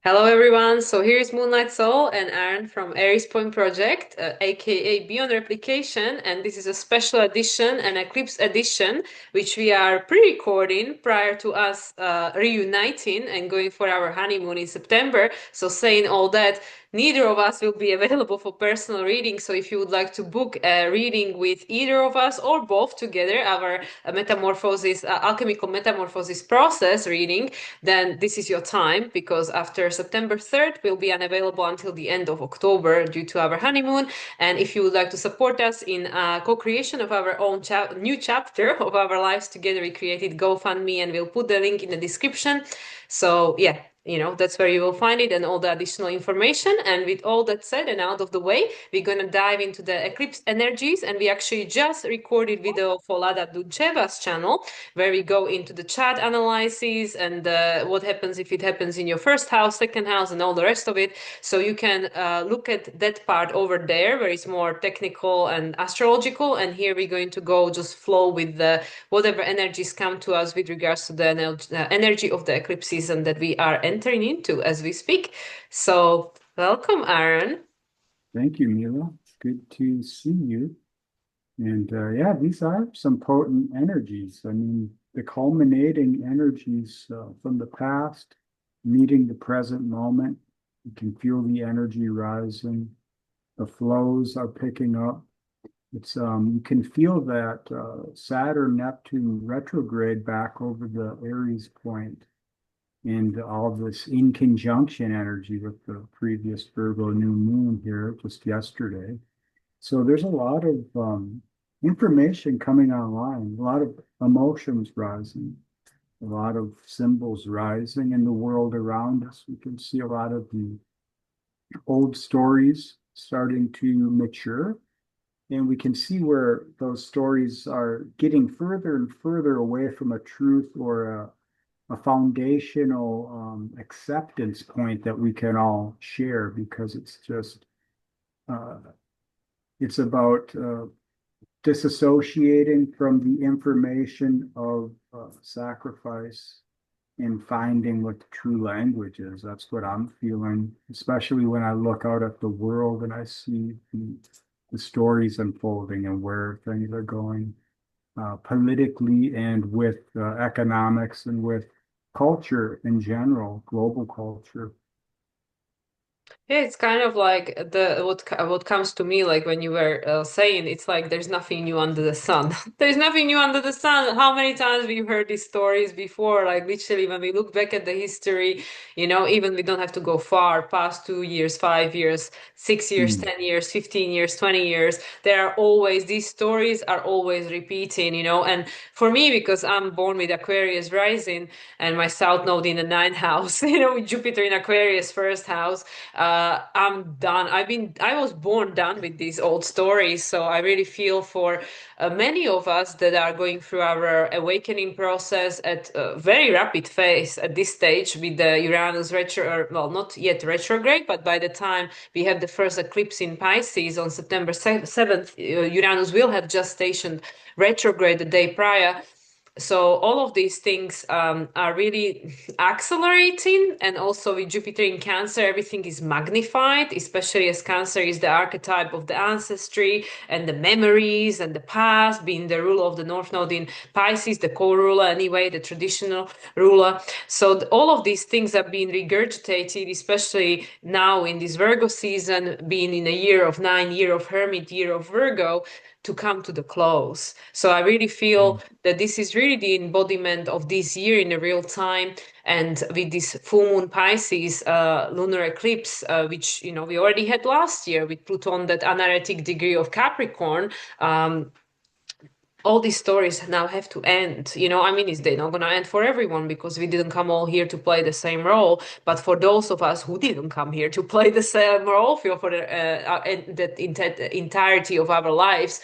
Hello everyone. So here's Moonlight Soul and Aaron from Aries Point Project, aka BeyondReplication, and this is a special edition, an Eclipse edition, which we are pre-recording prior to us reuniting and going for our honeymoon in September. So saying all that, neither of us will be available for personal reading. So if you would like to book a reading with either of us or both together, our alchemical metamorphosis process reading, then this is your time because after September 3rd, we'll be unavailable until the end of October due to our honeymoon. And if you would like to support us in co-creation of our own new chapter of our lives together, we created GoFundMe and we'll put the link in the description. So yeah, that's where you will find it and all the additional information. And with all that said and out of the way, we're going to dive into the eclipse energies. And we actually just recorded video for Lada Ducheva's channel where we go into the chart analysis and what happens if it happens in your first house, second house, and all the rest of it. So you can look at that part over there where it's more technical and astrological. And here we're going to go just flow with the whatever energies come to us with regards to the energy of the eclipse season that we are entering into as we speak. So welcome, Aaron. Thank you, Mila. It's good to see you. And yeah, these are some potent energies. I mean, the culminating energies from the past meeting the present moment. You can feel the energy rising. The flows are picking up. It's you can feel that Saturn Neptune retrograde back over the Aries point and all this in conjunction energy with the previous Virgo new moon here just yesterday. So there's a lot of information coming online, a lot of emotions rising, a lot of symbols rising in the world around us. We can see a lot of the old stories starting to mature, and we can see where those stories are getting further and further away from a truth or a foundational acceptance point that we can all share because it's just uh, it's about disassociating from the information of sacrifice and finding what the true language is. That's what I'm feeling, especially when I look out at the world and I see the stories unfolding and where things are going politically and with economics and with culture in general, global culture. Yeah, it's kind of like what comes to me like when you were saying it's like there's nothing new under the sun. There's nothing new under the sun. How many times we've heard these stories before? Like literally, when we look back at the history, even we don't have to go far past 2 years, 5 years, 6 years, Mm. 10 years, 15 years, 20 years. There are always these stories are always repeating. And for me, because I'm born with Aquarius rising and my South Node in the ninth house, with Jupiter in Aquarius first house. I'm done. I was born done with these old stories. So I really feel for many of us that are going through our awakening process at a very rapid phase at this stage with the Uranus well, not yet retrograde, but by the time we have the first eclipse in Pisces on September 7th, Uranus will have just stationed retrograde the day prior. So all of these things are really accelerating, and also with Jupiter in Cancer, everything is magnified, especially as Cancer is the archetype of the ancestry and the memories and the past, being the ruler of the North Node in Pisces, the co-ruler anyway, the traditional ruler. So all of these things are being regurgitated, especially now in this Virgo season, being in a year of 9, year of Hermit, year of Virgo, to come to the close. So I really feel that this is really the embodiment of this year in a real time. And with this full moon Pisces lunar eclipse, which we already had last year with Pluto that anuretic degree of Capricorn, all these stories now have to end. I mean, they're not going to end for everyone because we didn't come all here to play the same role. But for those of us who didn't come here to play the same role for the entirety of our lives,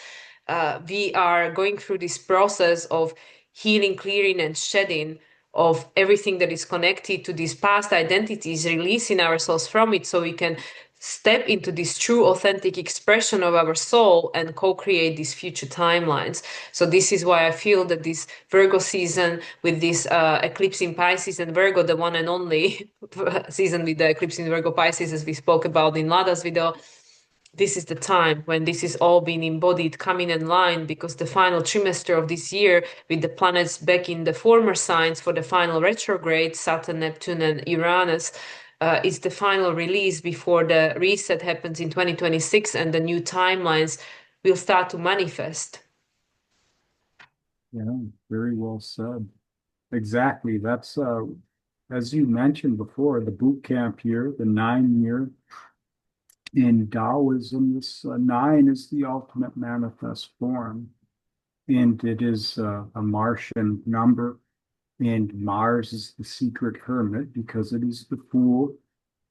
we are going through this process of healing, clearing, and shedding of everything that is connected to these past identities, releasing ourselves from it so we can step into this true authentic expression of our soul and co-create these future timelines. So this is why I feel that this Virgo season with this eclipse in Pisces and Virgo, the one and only season with the eclipse in Virgo Pisces, as we spoke about in Lada's video, this is the time when this is all being embodied, coming in line, because the final trimester of this year, with the planets back in the former signs for the final retrograde, Saturn, Neptune, and Uranus, is the final release before the reset happens in 2026 and the new timelines will start to manifest. Yeah, very well said. Exactly. That's as you mentioned before, the boot camp year, the 9 year. In Taoism, this nine is the ultimate manifest form, and it is a Martian number. And Mars is the secret hermit because it is the fool.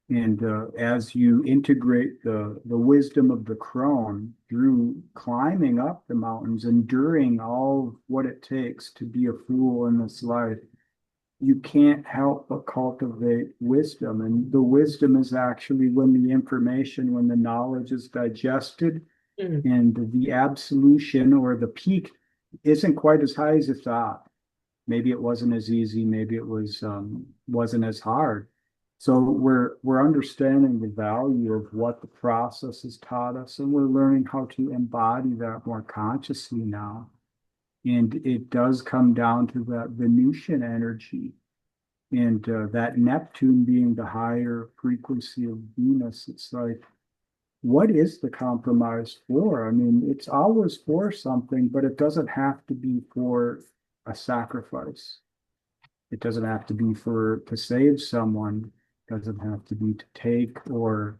And as you integrate the wisdom of the crone through climbing up the mountains, enduring all what it takes to be a fool in this life, you can't help but cultivate wisdom. And the wisdom is actually when the information, when the knowledge is digested Mm. and the absolution or the peak isn't quite as high as you thought. Maybe it wasn't as easy, maybe it wasn't as hard. So we're understanding the value of what the process has taught us, and we're learning how to embody that more consciously now. And it does come down to that Venusian energy and that Neptune being the higher frequency of Venus. It's like, what is the compromise for? I mean, it's always for something, but it doesn't have to be for a sacrifice. It doesn't have to be for to save someone. It doesn't have to be to take or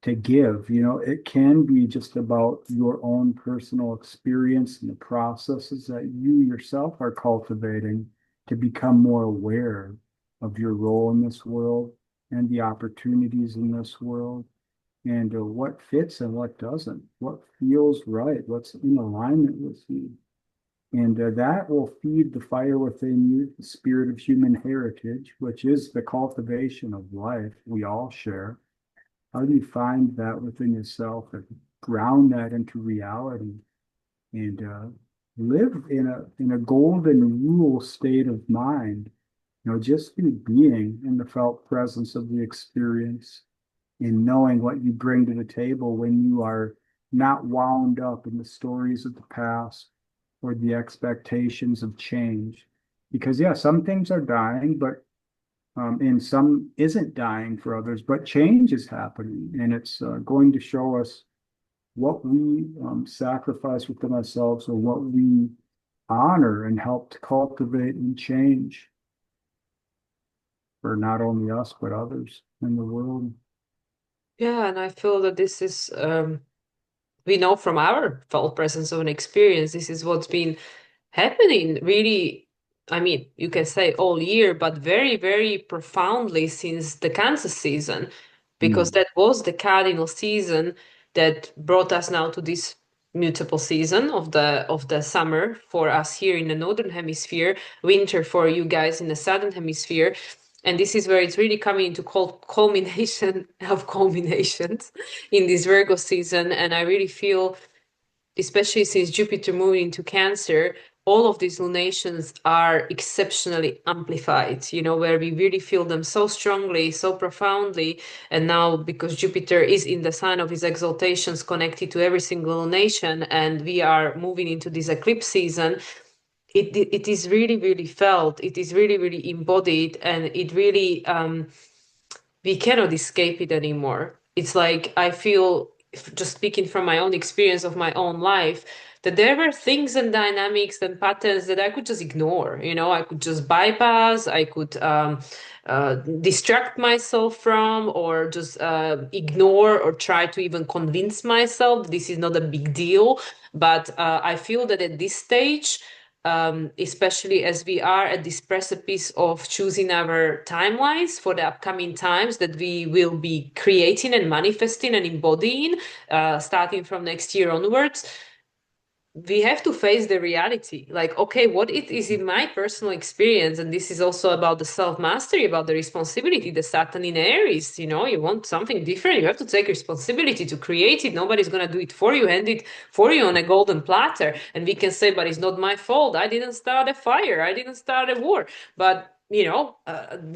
to give. You know, it can be just about your own personal experience and the processes that you yourself are cultivating to become more aware of your role in this world and the opportunities in this world and what fits and what doesn't, what feels right, what's in alignment with you. And that will feed the fire within you, the spirit of human heritage, which is the cultivation of life we all share. How do you find that within yourself and ground that into reality and live in a golden rule state of mind? You know, just be being in the felt presence of the experience and knowing what you bring to the table when you are not wound up in the stories of the past or the expectations of change. Because, yeah, some things are dying, but and some isn't dying for others, but change is happening. And it's going to show us what we sacrifice within ourselves or what we honor and help to cultivate and change for not only us, but others in the world. Yeah, and I feel that this is, we know from our felt presence of an experience, this is what's been happening really. I mean, you can say all year, but very, very profoundly since the Cancer season, because Mm. that was the cardinal season that brought us now to this mutable season of the summer for us here in the northern hemisphere, winter for you guys in the southern hemisphere. And this is where it's really coming into culmination of culminations in this Virgo season. And I really feel, especially since Jupiter moved into Cancer, all of these lunations are exceptionally amplified, you know, where we really feel them so strongly, so profoundly. And now, because Jupiter is in the sign of his exaltations connected to every single lunation, and we are moving into this eclipse season, it is really, really felt, it is really, really embodied, and it really, we cannot escape it anymore. It's like I feel, just speaking from my own experience of my own life, that there were things and dynamics and patterns that I could just ignore. You know, I could just bypass, I could distract myself from, or just ignore, or try to even convince myself this is not a big deal. But I feel that at this stage, especially as we are at this precipice of choosing our timelines for the upcoming times that we will be creating and manifesting and embodying, starting from next year onwards. we have to face the reality. Like, okay, what it is in my personal experience, and this is also about the self-mastery, about the responsibility, the Saturn in Aries, you want something different, you have to take responsibility to create it. Nobody's gonna do it for you, hand it for you on a golden platter. And we can say, but it's not my fault. I didn't start a fire, I didn't start a war. But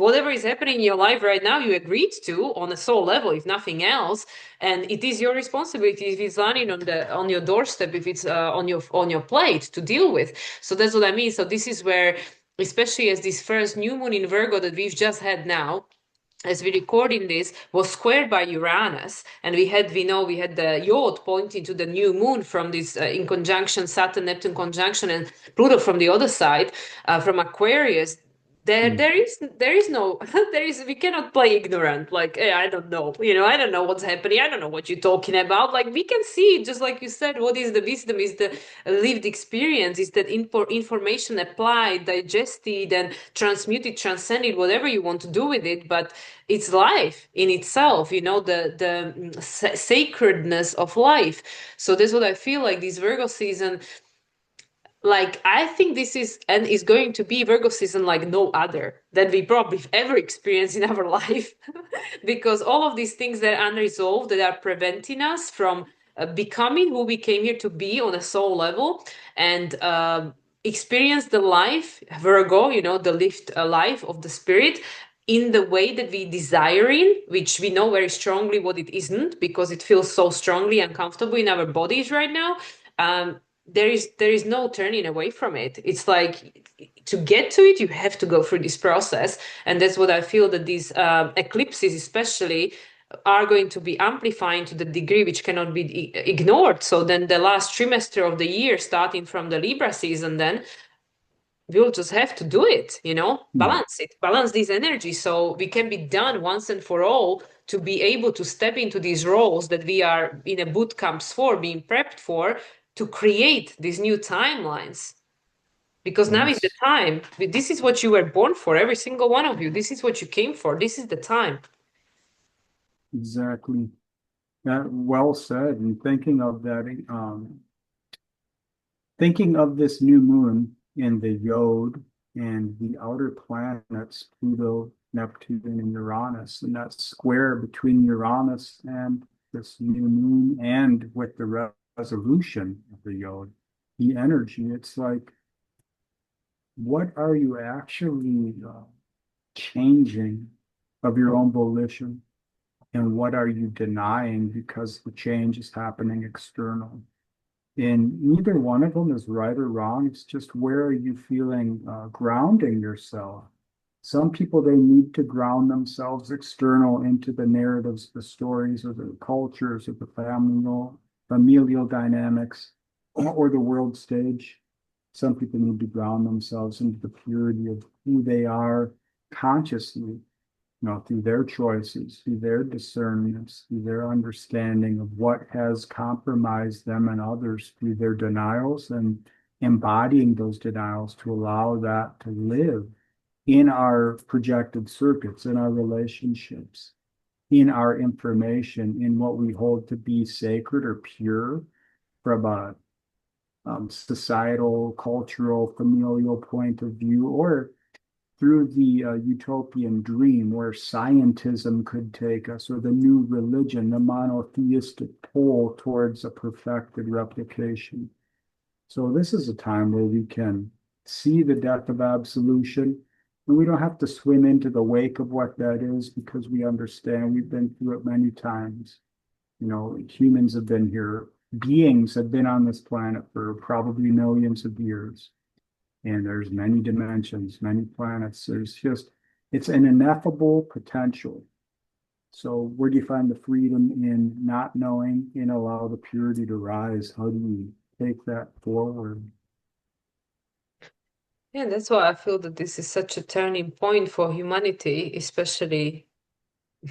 whatever is happening in your life right now, you agreed to on a soul level, if nothing else, and it is your responsibility if it's landing on your doorstep, if it's on your plate to deal with. So that's what I mean. So this is where, especially as this first new moon in Virgo that we've just had now, as we recording this, was squared by Uranus, and we had the yacht pointing to the new moon from this in conjunction Saturn Neptune conjunction and Pluto from the other side, from Aquarius. There, Mm. there is no, we cannot play ignorant. Like, I don't know, I don't know what's happening. I don't know what you're talking about. Like, we can see, just like you said, what is the wisdom, is the lived experience, is that information applied, digested, and transmuted, transcended, whatever you want to do with it. But it's life in itself, the sacredness of life. So that's what I feel like this Virgo season, like, I think this is going to be Virgo season like no other that we probably ever experienced in our life, because all of these things that are unresolved, that are preventing us from becoming who we came here to be on a soul level, and experience the life Virgo, the lived life of the spirit in the way that we desiring, which we know very strongly what it isn't, because it feels so strongly uncomfortable in our bodies right now. There is no turning away from it. It's like, to get to it, you have to go through this process, and that's what I feel that these eclipses, especially, are going to be amplifying to the degree which cannot be ignored. So then, the last trimester of the year, starting from the Libra season, then we'll just have to do it. Mm. Balance these energies, so we can be done once and for all, to be able to step into these roles that we are in a boot camps for, being prepped for, to create these new timelines. Because now is the Yes, time. This is what you were born for, every single one of you. This is what you came for. This is the time. exactly. That well said. And thinking of this new moon in the Yod and the outer planets, Pluto, Neptune, and Uranus, and that square between Uranus and this new moon, and with the resolution of the Yod, the energy, it's like, what are you actually changing of your own volition? And what are you denying because the change is happening external? And neither one of them is right or wrong. It's just, where are you feeling grounding yourself? Some people, they need to ground themselves external into the narratives, the stories, or the cultures, or the familial dynamics, or the world stage. Some people need to ground themselves into the purity of who they are consciously, through their choices, through their discernments, through their understanding of what has compromised them and others, through their denials, and embodying those denials to allow that to live in our projected circuits, in our relationships, in our information, in what we hold to be sacred or pure from a societal, cultural, familial point of view, or through the utopian dream where scientism could take us, or the new religion, the monotheistic pull towards a perfected replication. So this is a time where we can see the death of absolution, and we don't have to swim into the wake of what that is, because we understand, we've been through it many times. Humans have been here, beings have been on this planet for probably millions of years, and there's many dimensions, many planets. It's an ineffable potential. So where do you find the freedom in not knowing and allow the purity to rise? How do you take that forward? Yeah, that's why I feel that this is such a turning point for humanity, especially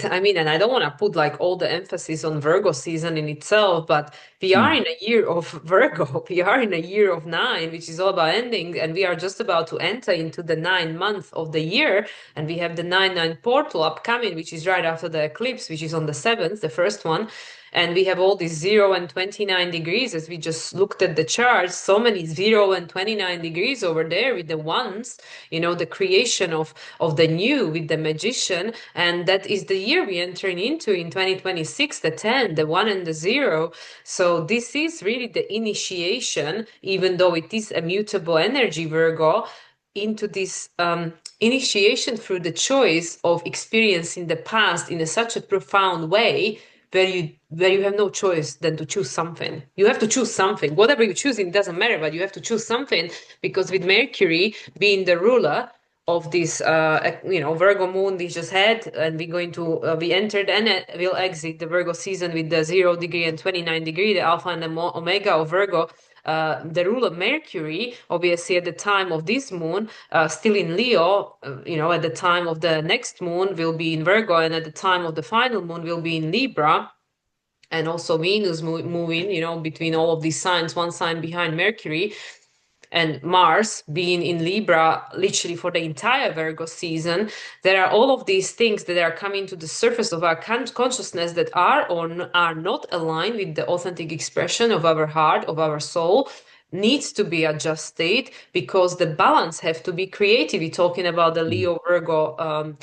I mean, and I don't want to put like all the emphasis on Virgo season in itself, but we are Mm. in a year of Virgo. We are in a year of nine, which is all about ending, and we are just about to enter into the 9 month of the year, and we have the 9-9 portal upcoming, which is right after the eclipse, which is on the 7th, the first one. And we have all these 0 and 29 degrees as we just looked at the charts. So many 0 and 29 degrees over there with the ones, the creation of the new with the magician. And that is the year we entering into in 2026, the 10, the 1 and the 0. So this is really the initiation, even though it is a mutable energy, Virgo, into this initiation through the choice of experiencing the past in such a profound way where you have no choice than to choose something. You have to choose something. Whatever you choose, it doesn't matter, but you have to choose something because with Mercury being the ruler of this, Virgo moon we just had, and we're going to we entered and we'll exit the Virgo season with the 0 degree and 29 degree, the Alpha and the Omega of Virgo. The rule of Mercury, obviously, at the time of this moon, still in Leo, at the time of the next moon will be in Virgo, and at the time of the final moon will be in Libra. And also Venus moving, between all of these signs, one sign behind Mercury, and Mars being in Libra literally for the entire Virgo season. There are all of these things that are coming to the surface of our consciousness that are or are not aligned with the authentic expression of our heart, of our soul, needs to be adjusted because the balance have to be created. We're talking about the Leo Virgo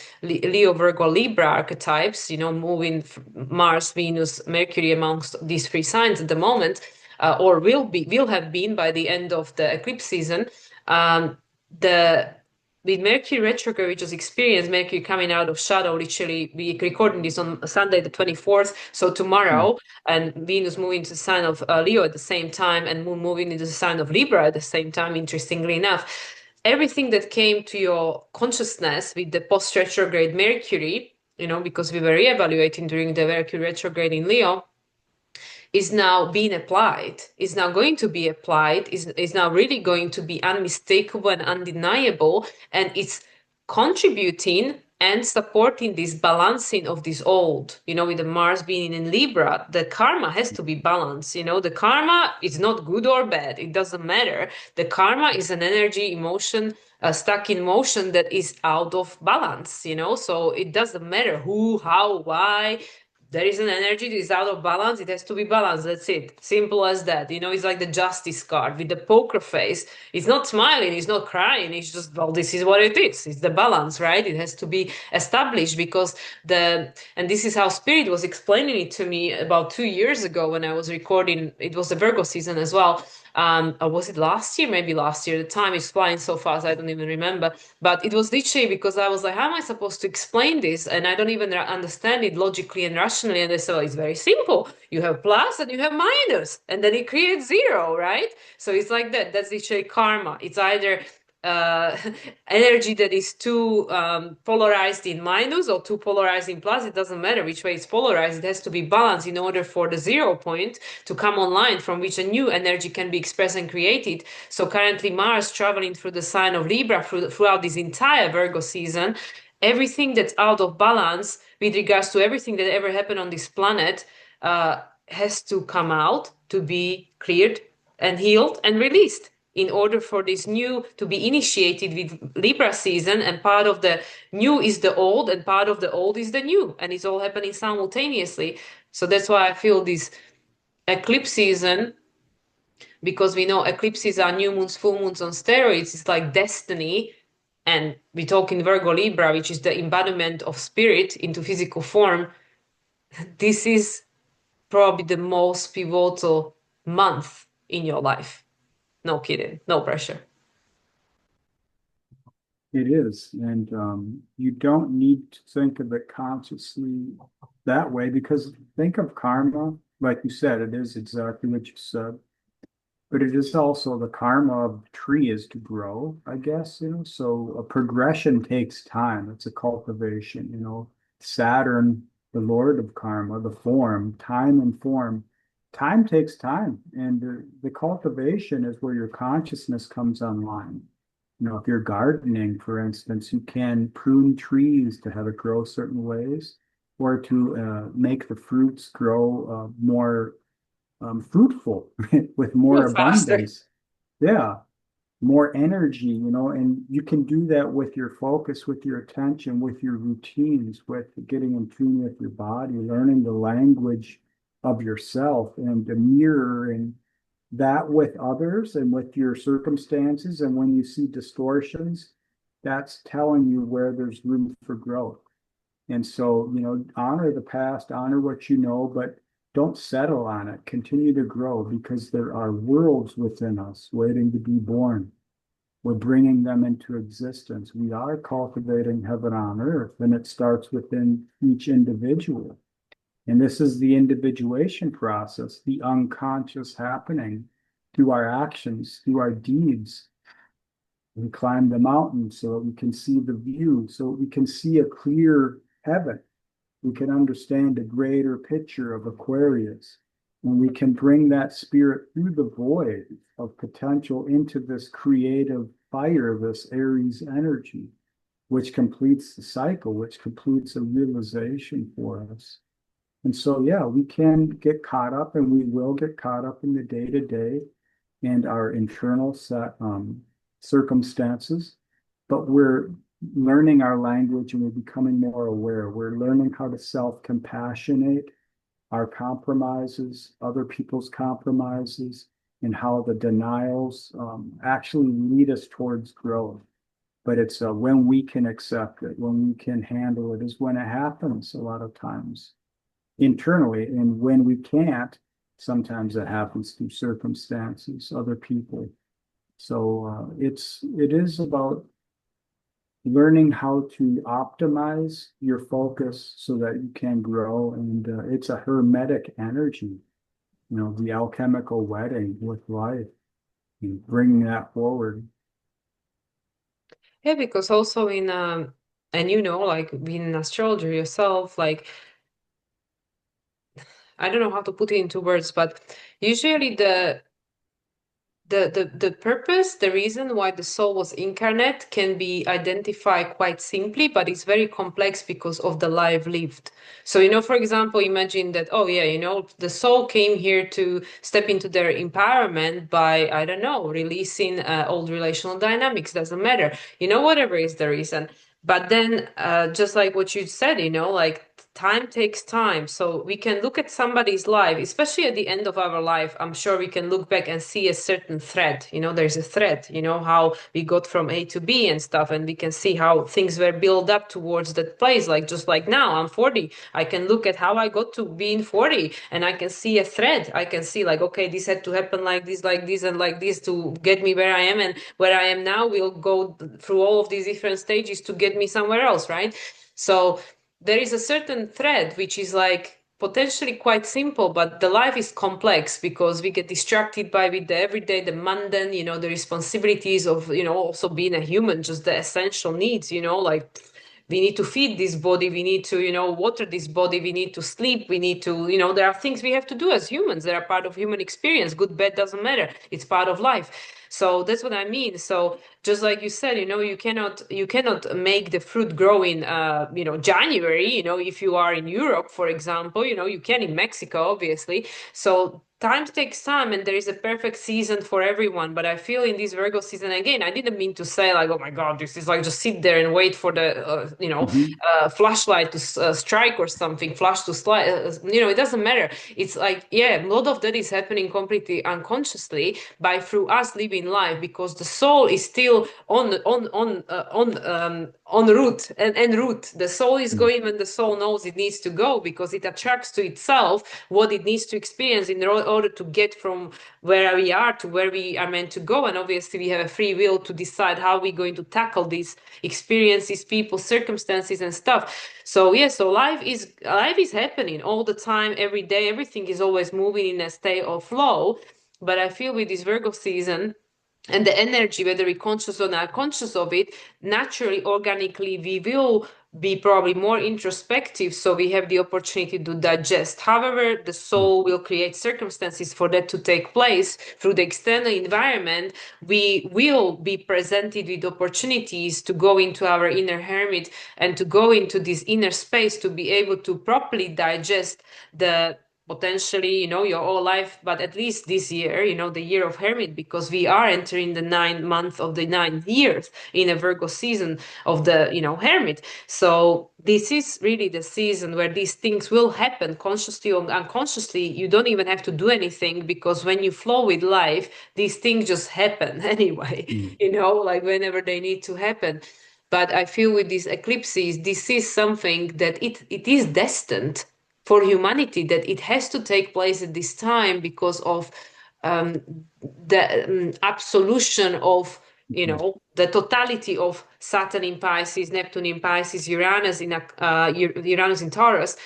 Libra archetypes, moving Mars, Venus, Mercury amongst these three signs at the moment, or will have been by the end of the eclipse season. The With Mercury retrograde, we just experienced Mercury coming out of shadow. Literally, we recording this on Sunday, the 24th. So Mm. tomorrow, and Venus moving into the sign of Leo at the same time, and Moon moving into the sign of Libra at the same time. Interestingly enough, everything that came to your consciousness with the post-retrograde Mercury, because we were reevaluating during the Mercury retrograde in Leo, is now being applied, is now going to be applied, is now really going to be unmistakable and undeniable, and it's contributing and supporting this balancing of this old, with the Mars being in Libra, the karma has to be balanced. The karma is not good or bad, it doesn't matter. The karma is an energy, emotion, stuck in motion that is out of balance, so it doesn't matter who, how, why. There is an energy that is out of balance. It has to be balanced. That's it. Simple as that. It's like the justice card with the poker face. It's not smiling. It's not crying. It's just, well, this is what it is. It's the balance, right? It has to be established because and this is how Spirit was explaining it to me about 2 years ago when I was recording. It was the Virgo season as well. Or was it last year? Maybe last year. The time is flying so fast, I don't even remember. But it was literally because I was like, how am I supposed to explain this? And I don't even understand it logically and rationally. And they said, well, it's very simple. You have plus and you have minus, and then it creates zero, right? So it's like that. That's literally karma. It's either uh, energy that is too polarized in minus or too polarized in plus. It doesn't matter which way it's polarized. It has to be balanced in order for the 0 point to come online from which a new energy can be expressed and created. So currently Mars traveling through the sign of Libra throughout this entire Virgo season. Everything that's out of balance with regards to everything that ever happened on this planet has to come out to be cleared and healed and released in order for this new to be initiated with Libra season. And part of the new is the old, and part of the old is the new, and it's all happening simultaneously. So that's why I feel this eclipse season, because we know eclipses are new moons, full moons on steroids. It's like destiny. And we talk in Virgo Libra, which is the embodiment of spirit into physical form. This is probably the most pivotal month in your life. No kidding, no pressure. It is. And you don't need to think of it consciously that way because think of karma, like you said, it is exactly what you said. But it is also the karma of the tree is to grow, I guess, So a progression takes time. It's a cultivation. Saturn, the Lord of karma, the form, time and form. Time takes time. And the cultivation is where your consciousness comes online. If you're gardening, for instance, you can prune trees to have it grow certain ways. or to make the fruits grow more fruitful with more Well, faster. abundance. Yeah, more energy, and you can do that with your focus, with your attention, with your routines, with getting in tune with your body, learning the language of yourself and mirroring that with others and with your circumstances. And when you see distortions, that's telling you where there's room for growth. And so, honor the past, honor what you know, but don't settle on it. Continue to grow because there are worlds within us waiting to be born. We're bringing them into existence. We are cultivating heaven on earth, and it starts within each individual. And this is the individuation process, the unconscious happening through our actions, through our deeds. We climb the mountain so that we can see the view, so we can see a clear heaven. We can understand a greater picture of Aquarius. And we can bring that spirit through the void of potential into this creative fire, this Aries energy, which completes the cycle, which completes a realization for us. And so, yeah, we can get caught up and we will get caught up in the day to day and our internal circumstances, but we're learning our language and we're becoming more aware. We're learning how to self-compassionate our compromises, other people's compromises, and how the denials actually lead us towards growth. But it's when we can accept it, when we can handle it, is when it happens a lot of times internally. And when we can't, sometimes it happens through circumstances, other people. So it is about learning how to optimize your focus so that you can grow. And it's a hermetic energy, the alchemical wedding with life, and bringing that forward. Yeah, because also in and like being an astrologer yourself, like I don't know how to put it into words, but usually the purpose, the reason why the soul was incarnate can be identified quite simply, but it's very complex because of the life lived. So, for example, imagine that, oh yeah, the soul came here to step into their empowerment by, I don't know, releasing old relational dynamics, doesn't matter, whatever is the reason. But then, just like what you said, like time takes time. So we can look at somebody's life, especially at the end of our life. I'm sure we can look back and see a certain thread. There's a thread, how we got from A to B and stuff. And we can see how things were built up towards that place. Like just like now, I'm 40. I can look at how I got to being 40 and I can see a thread. I can see like, okay, this had to happen like this, and like this to get me where I am. And where I am now will go through all of these different stages to get me somewhere else, right? So there is a certain thread which is like potentially quite simple, but the life is complex because we get distracted by with the everyday, the mundane, the responsibilities of, also being a human, just the essential needs, like we need to feed this body, we need to, water this body, we need to sleep, we need to, there are things we have to do as humans. They are part of human experience. Good, bad, doesn't matter. It's part of life. So that's what I mean. So just like you said, you cannot make the fruit grow in January, if you are in Europe, for example, you can in Mexico, obviously. So time takes time and there is a perfect season for everyone. But I feel in this Virgo season, again, I didn't mean to say like, oh my God, this is like just sit there and wait for the Mhm. flashlight to strike or something, flash to slide, it doesn't matter. It's like, yeah, a lot of that is happening completely unconsciously by through us living life, because the soul is still on route and en route. The soul is going when the soul knows it needs to go, because it attracts to itself what it needs to experience in order to get from where we are to where we are meant to go. And obviously we have a free will to decide how we're going to tackle these experiences, people, circumstances and stuff. So yeah, so life is happening all the time, every day. Everything is always moving in a state of flow. But I feel with this Virgo season and the energy, whether we're conscious or not conscious of it, naturally, organically, we will be probably more introspective, so we have the opportunity to digest. However, the soul will create circumstances for that to take place through the external environment. We will be presented with opportunities to go into our inner hermit and to go into this inner space to be able to properly digest the potentially, your whole life, but at least this year, the year of Hermit, because we are entering the 9th month of the 9 years in a Virgo season of the, Hermit. So this is really the season where these things will happen consciously or unconsciously. You don't even have to do anything, because when you flow with life, these things just happen anyway, Mm. like whenever they need to happen. But I feel with these eclipses, this is something that it is destined for humanity, that it has to take place at this time because of um, the absolution of, Mhm. the totality of Saturn in Pisces, Neptune in Pisces, Uranus in Taurus,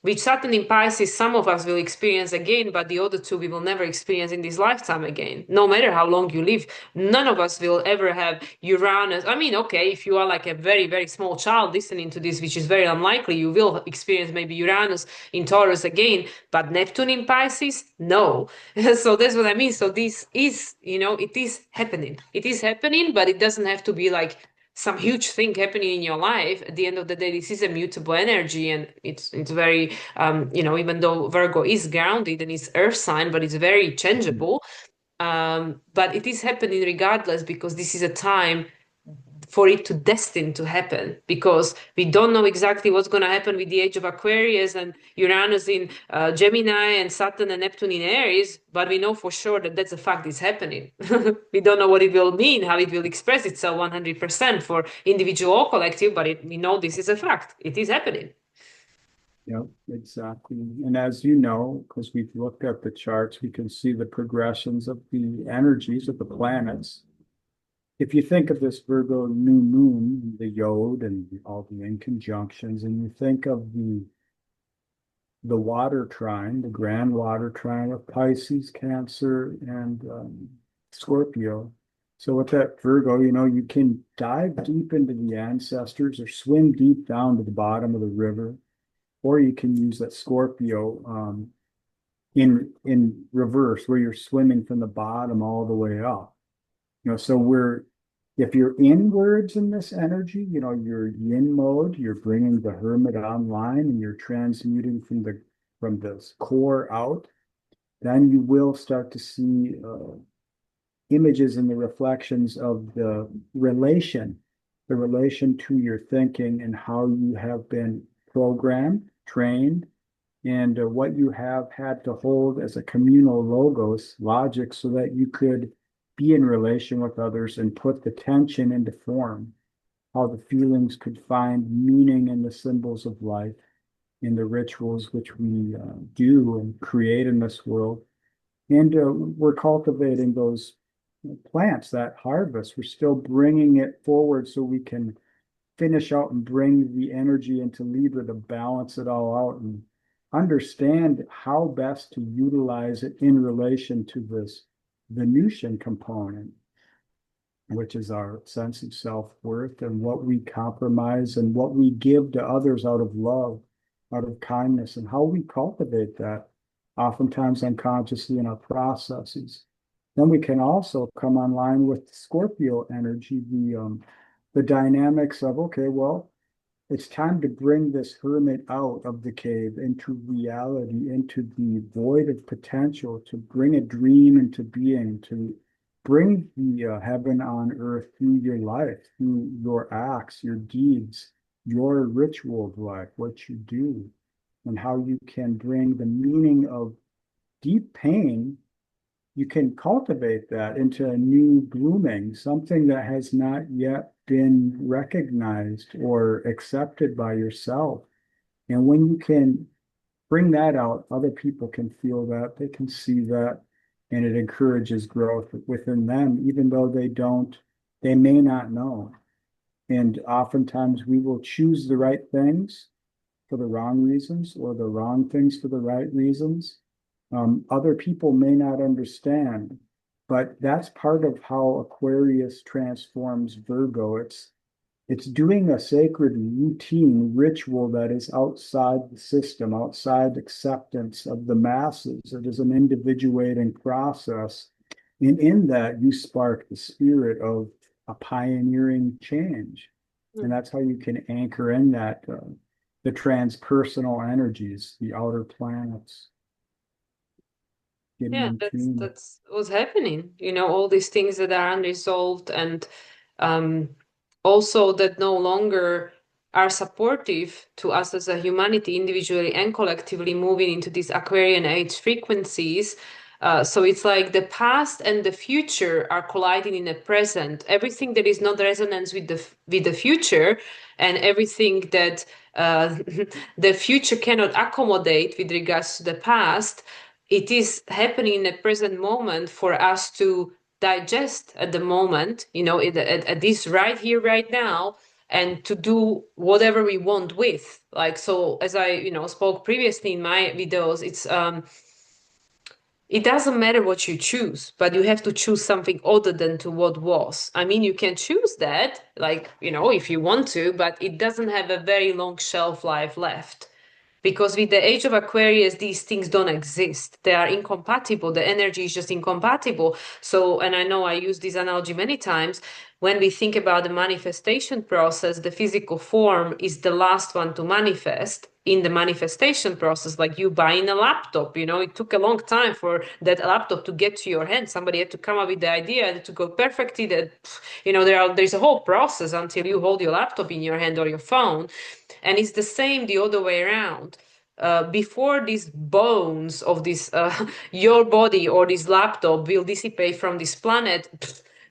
which Saturn in Pisces, some of us will experience again, but the other two we will never experience in this lifetime again. No matter how long you live, none of us will ever have Uranus. I mean, okay, if you are like a very, very small child listening to this, which is very unlikely, you will experience maybe Uranus in Taurus again, but Neptune in Pisces, no. So that's what I mean. So this is, it is happening. It is happening, but it doesn't have to be like some huge thing happening in your life. At the end of the day, this is a mutable energy, and it's very even though Virgo is grounded and it's earth sign, but it's very Mhm. changeable. But it is happening regardless, because this is a time for it to destined to happen, because we don't know exactly what's going to happen with the age of Aquarius and Uranus in Gemini and Saturn and Neptune in Aries, but we know for sure that that's a fact is happening. We don't know what it will mean, how it will express itself 100% for individual or collective, but we know this is a fact. It is happening. Yep, exactly. And as you know, because we've looked at the charts, we can see the progressions of the energies of the planets. If you think of this Virgo new moon, the yod and all the inconjunctions, and you think of the water trine, the grand water trine of Pisces, Cancer, and Scorpio. So with that Virgo, you can dive deep into the ancestors or swim deep down to the bottom of the river, or you can use that Scorpio in reverse, where you're swimming from the bottom all the way up. So if you're inwards in this energy, you're yin mode, you're bringing the hermit online and you're transmuting from this core out, then you will start to see images and the reflections of the relation to your thinking and how you have been programmed, trained, and what you have had to hold as a communal logos, logic, so that you could be in relation with others and put the tension into form, how the feelings could find meaning in the symbols of life, in the rituals which we do and create in this world. And we're cultivating those plants, that harvest. We're still bringing it forward so we can finish out and bring the energy into Libra to balance it all out and understand how best to utilize it in relation to this Venusian component, which is our sense of self-worth and what we compromise and what we give to others out of love, out of kindness, and how we cultivate that, oftentimes unconsciously in our processes. Then we can also come online with Scorpio energy, the dynamics of, okay, well, it's time to bring this hermit out of the cave into reality, into the void of potential, to bring a dream into being, to bring the heaven on earth through your life, through your acts, your deeds, your ritual of life, what you do, and how you can bring the meaning of deep pain. You can cultivate that into a new blooming, something that has not yet been recognized or accepted by yourself. And when you can bring that out, other people can feel that, they can see that, and it encourages growth within them, even though they may not know. And oftentimes we will choose the right things for the wrong reasons or the wrong things for the right reasons. Other people may not understand, but that's part of how Aquarius transforms Virgo. It's it's doing a sacred routine ritual that is outside the system, outside acceptance of the masses. It is an individuating process. And in that, you spark the spirit of a pioneering change. And that's how you can anchor in that the transpersonal energies, the outer planets, getting Yeah, in that's tune. that's what's happening. All these things that are unresolved and um, also that no longer are supportive to us as a humanity, individually and collectively moving into these Aquarian age frequencies. So it's like the past and the future are colliding in the present. Everything that is not resonance with the future, and everything that the future cannot accommodate with regards to the past, it is happening in the present moment for us to digest at the moment, at this right here, right now, and to do whatever we want with. Like, so as I, spoke previously in my videos, it doesn't matter what you choose, but you have to choose something other than to what was. I mean, you can choose that, like, if you want to, but it doesn't have a very long shelf life left. Because with the age of Aquarius, these things don't exist. They are incompatible. The energy is just incompatible. So, and I know I use this analogy many times. When we think about the manifestation process, the physical form is the last one to manifest in the manifestation process. Like you buying a laptop, it took a long time for that laptop to get to your hand. Somebody had to come up with the idea to go perfectly. That there's a whole process until you hold your laptop in your hand or your phone. And it's the same the other way around. Before these bones of this your body or this laptop will dissipate from this planet,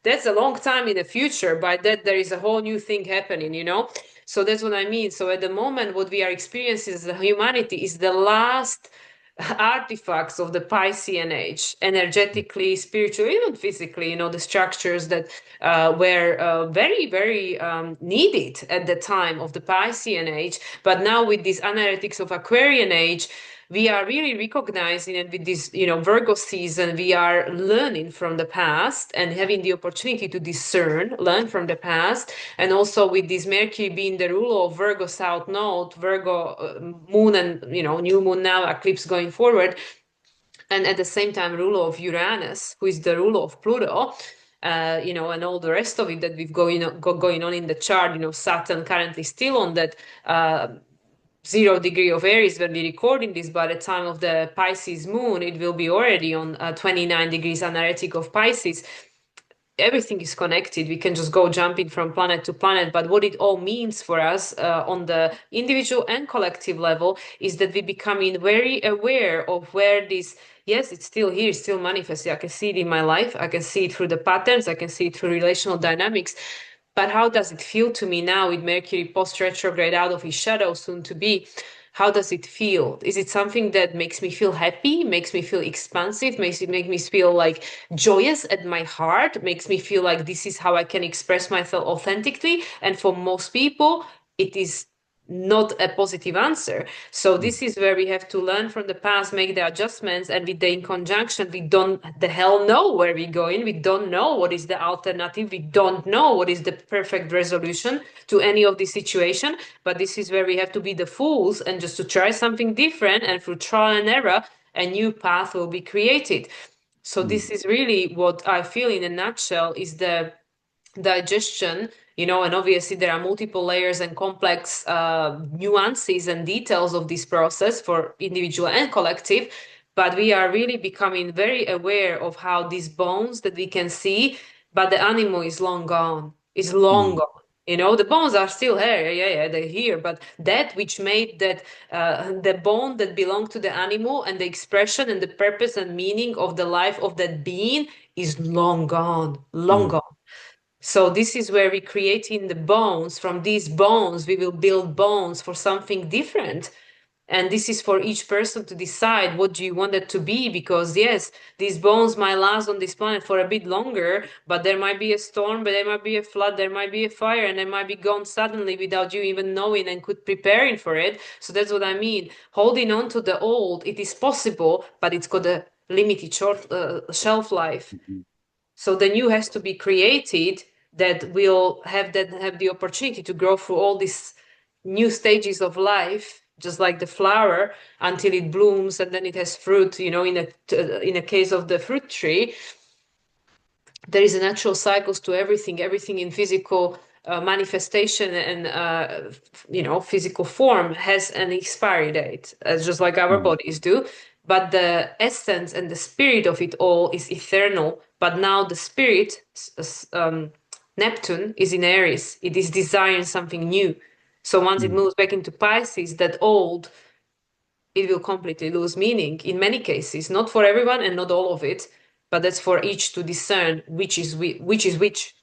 that's a long time in the future. By that, there is a whole new thing happening. So that's what I mean. So at the moment, what we are experiencing as a humanity is the last artifacts of the Piscean age, energetically, spiritually, even physically, the structures that were very, very needed at the time of the Piscean age. But now with these anueretics of Aquarian age, we are really recognizing, and with this, Virgo season, we are learning from the past and having the opportunity to learn from the past. And also with this Mercury being the ruler of Virgo South Node, Virgo moon, and, new moon now, eclipse going forward. And at the same time, ruler of Uranus, who is the ruler of Pluto. And all the rest of it that we've going on in the chart. Saturn currently still on that 0 degree of Aries when we're recording this. By the time of the Pisces moon, it will be already on 29 degrees anuretic of Pisces. Everything is connected. We can just go jumping from planet to planet. But what it all means for us on the individual and collective level is that we're becoming very aware of where this, yes, it's still here, it's still manifesting. I can see it in my life. I can see it through the patterns. I can see it through relational dynamics. But how does it feel to me now with Mercury post retrograde out of his shadow soon to be? How does it feel? Is it something that makes me feel happy, makes me feel expansive, make me feel like joyous at my heart, makes me feel like this is how I can express myself authentically? And for most people, it is not a positive answer. So this is where we have to learn from the past, make the adjustments, and with the in conjunction, we don't the hell know where we're going. We don't know what is the alternative. We don't know what is the perfect resolution to any of this situation. But this is where we have to be the fools and just to try something different, and through trial and error, a new path will be created. So this is really what I feel in a nutshell is the digestion, and obviously there are multiple layers and complex nuances and details of this process for individual and collective. But we are really becoming very aware of how these bones that we can see, but the animal is long gone, is long Mm. gone. The bones are still here, yeah, they're here, but that which made that the bone that belonged to the animal and the expression and the purpose and meaning of the life of that being is long gone, long Mm. gone. So this is where we're creating the bones. From these bones, we will build bones for something different. And this is for each person to decide what do you want it to be, because yes, these bones might last on this planet for a bit longer, but there might be a storm, but there might be a flood, there might be a fire, and they might be gone suddenly without you even knowing and could preparing for it. So that's what I mean. Holding on to the old, it is possible, but it's got a limited short shelf life. Mhm. So the new has to be created that will have the opportunity to grow through all these new stages of life, just like the flower, until it blooms and then it has fruit. In a case of the fruit tree, there is a natural cycles to everything. Everything in physical manifestation and physical form has an expiry date, as just like our Mm. bodies do. But the essence and the spirit of it all is eternal. But now the spirit, Neptune, is in Aries. It is desiring something new. So once it Mm. moves back into Pisces, that old, it will completely lose meaning in many cases. Not for everyone and not all of it, but that's for each to discern which is which is which.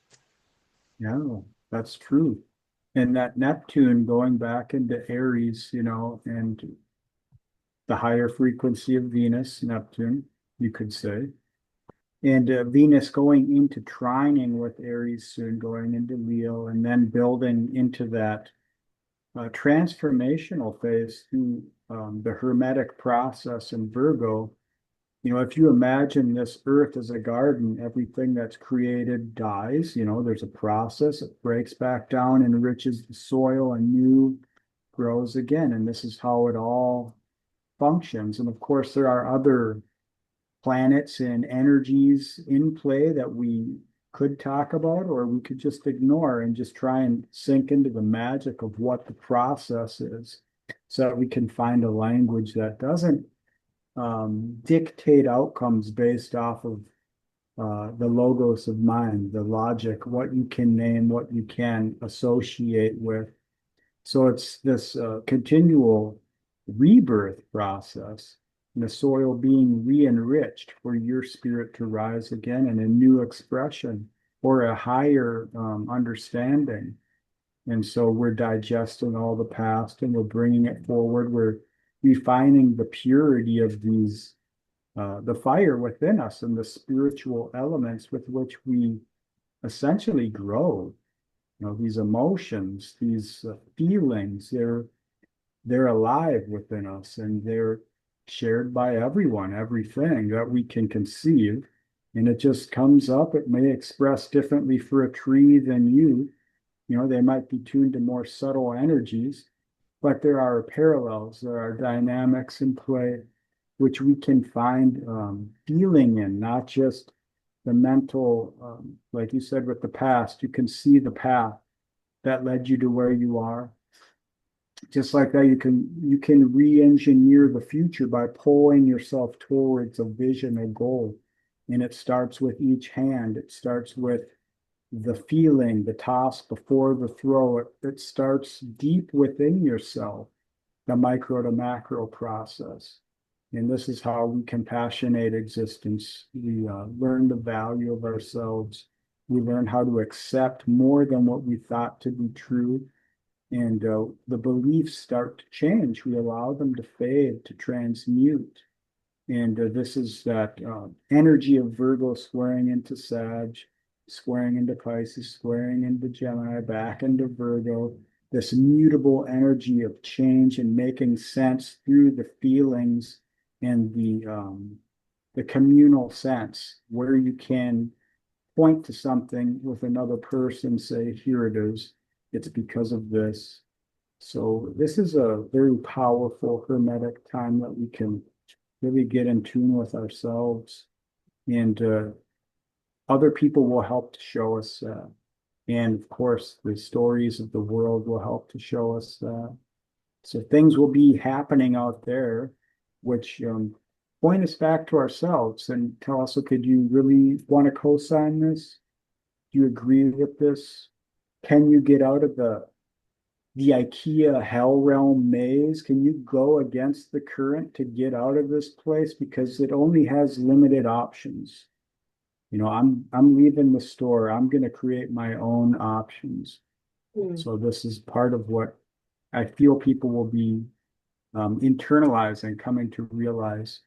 Yeah, that's true. And that Neptune going back into Aries, and the higher frequency of Venus, Neptune, you could say. And Venus going into trining with Aries soon, going into Leo, and then building into that transformational phase through the Hermetic process in Virgo. If you imagine this earth as a garden, everything that's created dies. There's a process, it breaks back down, enriches the soil, and new grows again. And this is how it all functions. And of course, there are other planets and energies in play that we could talk about, or we could just ignore and just try and sink into the magic of what the process is so that we can find a language that doesn't dictate outcomes based off of the logos of mind, the logic, what you can name, what you can associate with. So it's this continual rebirth process, the soil being re-enriched for your spirit to rise again in a new expression or a higher understanding. And so we're digesting all the past and we're bringing it forward. We're refining the purity of the fire within us and the spiritual elements with which we essentially grow. These emotions, these feelings, they're alive within us and they're shared by everyone, everything that we can conceive. And it just comes up. It may express differently for a tree than you. They might be tuned to more subtle energies, but there are parallels, there are dynamics in play, which we can find feeling in, not just the mental, like you said, with the past. You can see the path that led you to where you are. Just like that, you can re-engineer the future by pulling yourself towards a vision, a goal. And it starts with each hand. It starts with the feeling, the toss before the throw. It starts deep within yourself, the micro to macro process. And this is how we compassionate existence. We learn the value of ourselves. We learn how to accept more than what we thought to be true. And the beliefs start to change. We allow them to fade, to transmute. And this is that energy of Virgo squaring into Sag, squaring into Pisces, squaring into Gemini, back into Virgo. This mutable energy of change and making sense through the feelings and the communal sense, where you can point to something with another person, say, here it is. It's because of this. So this is a very powerful Hermetic time that we can really get in tune with ourselves, and other people will help to show us and of course the stories of the world will help to show us so things will be happening out there which point us back to ourselves and tell us, okay, do you really want to co-sign this? Do you agree with this? Can you get out of the IKEA hell realm maze? Can you go against the current to get out of this place? Because it only has limited options. I'm leaving the store. I'm going to create my own options. Mm. So this is part of what I feel people will be internalizing, coming to realize.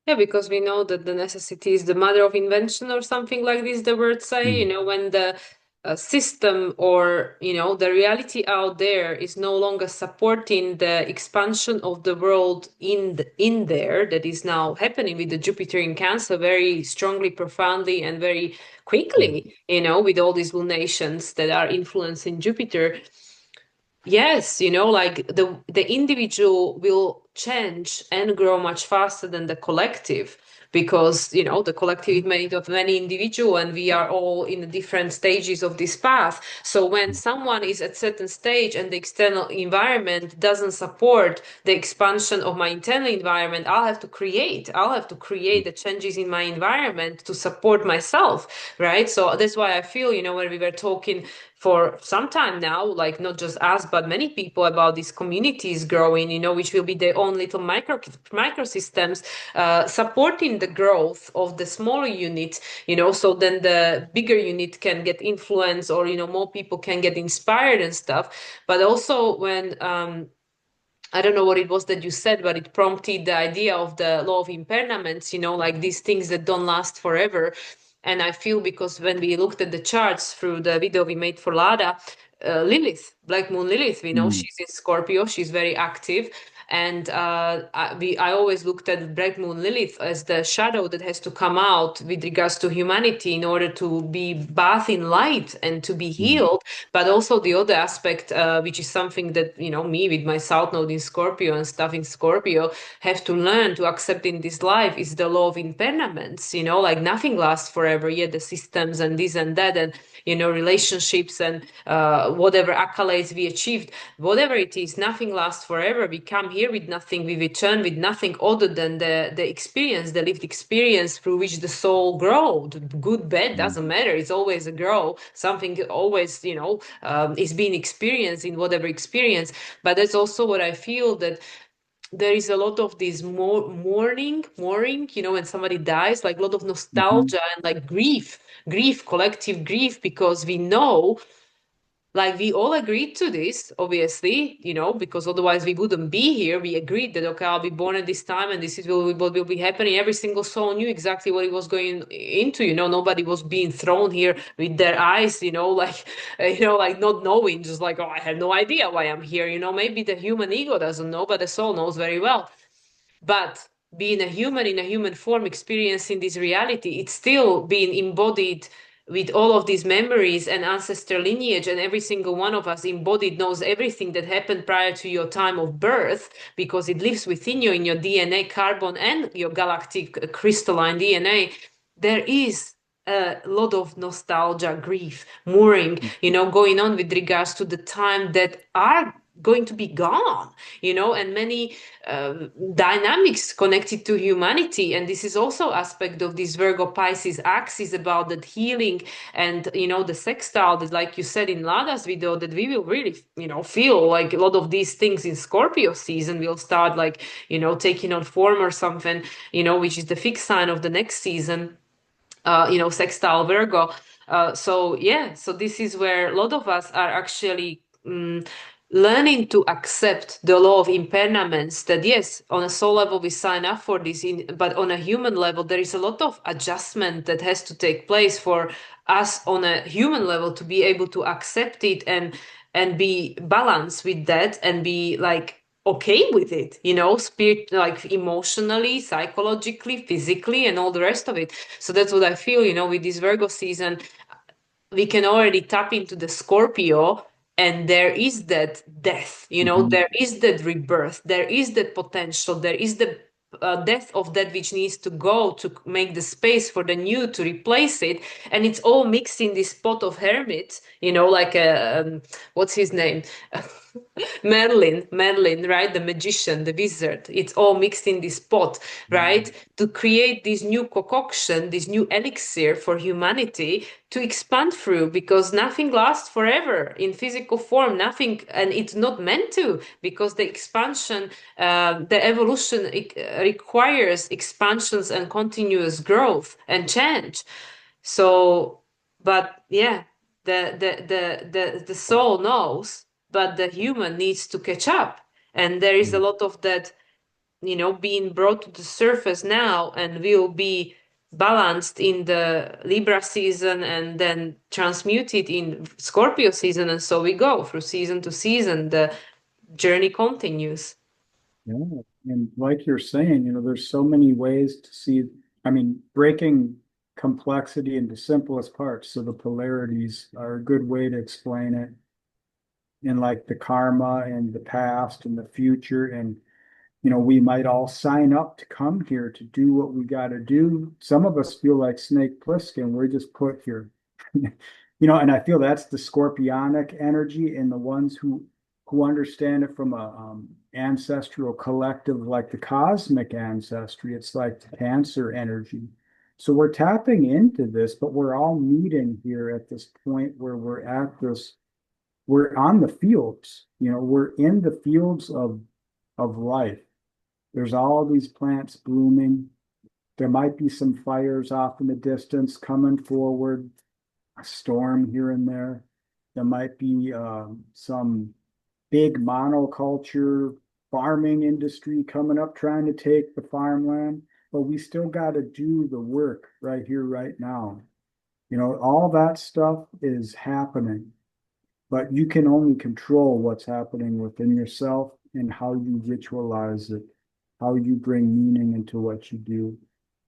Yeah, because we know that the necessity is the mother of invention or something like this, the words say, Mm. when the system, or the reality out there is no longer supporting the expansion of the world in there, that is now happening with the Jupiter in Cancer very strongly, profoundly, and very quickly, with all these lunations that are influencing Jupiter. Yes, like the individual will change and grow much faster than the collective, because the collective is made of many individual, and we are all in different stages of this path. So when someone is at certain stage and the external environment doesn't support the expansion of my internal environment, I'll have to create the changes in my environment to support myself, right? So that's why I feel, when we were talking for some time now, like not just us, but many people, about these communities growing, which will be their own little microsystems, supporting the growth of the smaller unit, so then the bigger unit can get influence, or, more people can get inspired and stuff. But also when, I don't know what it was that you said, but it prompted the idea of the law of impermanence, like these things that don't last forever. And I feel, because when we looked at the charts through the video we made for Lada, Lilith, Black Moon Lilith, we know Mm. she's in Scorpio, she's very active. And I always looked at Black Moon Lilith as the shadow that has to come out with regards to humanity in order to be bathed in light and to be Mm. healed. But also the other aspect, which is something that, me with my South Node in Scorpio and stuff in Scorpio have to learn to accept in this life, is the law of impermanence. Like nothing lasts forever. Yet the systems and this and that, and relationships, and whatever accolades we achieved, whatever it is, nothing lasts forever. We come here with nothing, we return with nothing other than the experience, the lived experience through which the soul grows. Good, bad, Mm. doesn't matter. It's always a grow. Something always, is being experienced in whatever experience. But that's also what I feel, that there is a lot of this mourning, when somebody dies, like a lot of Mhm. nostalgia and like grief, collective grief, because we know, like we all agreed to this, obviously, because otherwise we wouldn't be here. We agreed that, okay, I'll be born at this time, and this is what will be happening. Every single soul knew exactly what it was going into. Nobody was being thrown here with their eyes, like, like not knowing, just like, oh, I have no idea why I'm here. Maybe the human ego doesn't know, but the soul knows very well. But being a human in a human form, experiencing this reality, it's still being embodied with all of these memories and ancestor lineage, and every single one of us embodied knows everything that happened prior to your time of birth, because it lives within you in your DNA, carbon, and your galactic crystalline DNA. There is a lot of nostalgia, grief, mourning, going on with regards to the time that are going to be gone, and many dynamics connected to humanity. And this is also aspect of this Virgo Pisces axis, about that healing, and the sextile, that, like you said in Lada's video, that we will really feel like a lot of these things in Scorpio season will start, like taking on form or something, which is the fixed sign of the next season, sextile Virgo. So yeah, so this is where a lot of us are actually learning to accept the law of impermanence, that yes, on a soul level we sign up for this, but on a human level there is a lot of adjustment that has to take place for us on a human level to be able to accept it, and be balanced with that, and be like okay with it, spirit, like emotionally, psychologically, physically, and all the rest of it. So that's what I feel, with this Virgo season, we can already tap into the Scorpio, and there is that death, Mhm. there is that rebirth, there is that potential, there is the death of that which needs to go to make the space for the new to replace it. And it's all mixed in this pot of Hermit, like a, what's his name? Merlin, right? The magician, the wizard. It's all mixed in this pot, right? To create this new concoction, this new elixir for humanity to expand through, because nothing lasts forever in physical form, nothing, and it's not meant to, because the expansion, the evolution, requires expansions and continuous growth and change. So, but yeah, the soul knows, but the human needs to catch up. And there is a lot of that, being brought to the surface now, and will be balanced in the Libra season and then transmuted in Scorpio season. And so we go through season to season. The journey continues. Yeah. And like you're saying, there's so many ways to see, I mean, breaking complexity into simplest parts. So the polarities are a good way to explain it. And like the karma and the past and the future. And, we might all sign up to come here to do what we got to do. Some of us feel like Snake Plissken. We're just put here. And I feel that's the scorpionic energy and the ones who understand it from a ancestral collective like the cosmic ancestry. It's like the Cancer energy. So we're tapping into this, but we're all meeting here at this point where we're on the fields, we're in the fields of life. There's all these plants blooming. There might be some fires off in the distance coming forward, a storm here and there. There might be some big monoculture farming industry coming up trying to take the farmland, but we still got to do the work right here, right now. All that stuff is happening, but you can only control what's happening within yourself and how you ritualize it, how you bring meaning into what you do.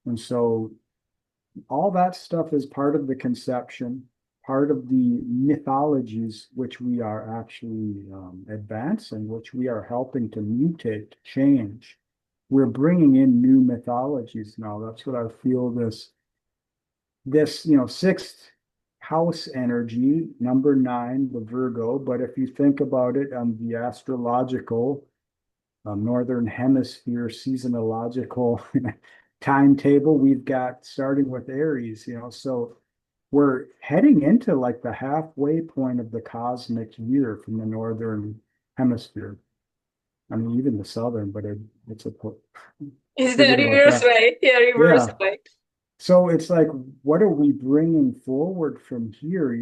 And so all that stuff is part of the conception, part of the mythologies which we are actually advancing, which we are helping to mutate, change. We're bringing in new mythologies now. That's what I feel this sixth house energy, number 9, the Virgo. But if you think about it on the astrological northern hemisphere seasonalogical timetable, we've got starting with Aries, so we're heading into like the halfway point of the cosmic year from the northern hemisphere. I mean, even the southern, but it's a Is the forget about reverse that. way? Yeah, reverse Yeah. way. So it's like, what are we bringing forward from here?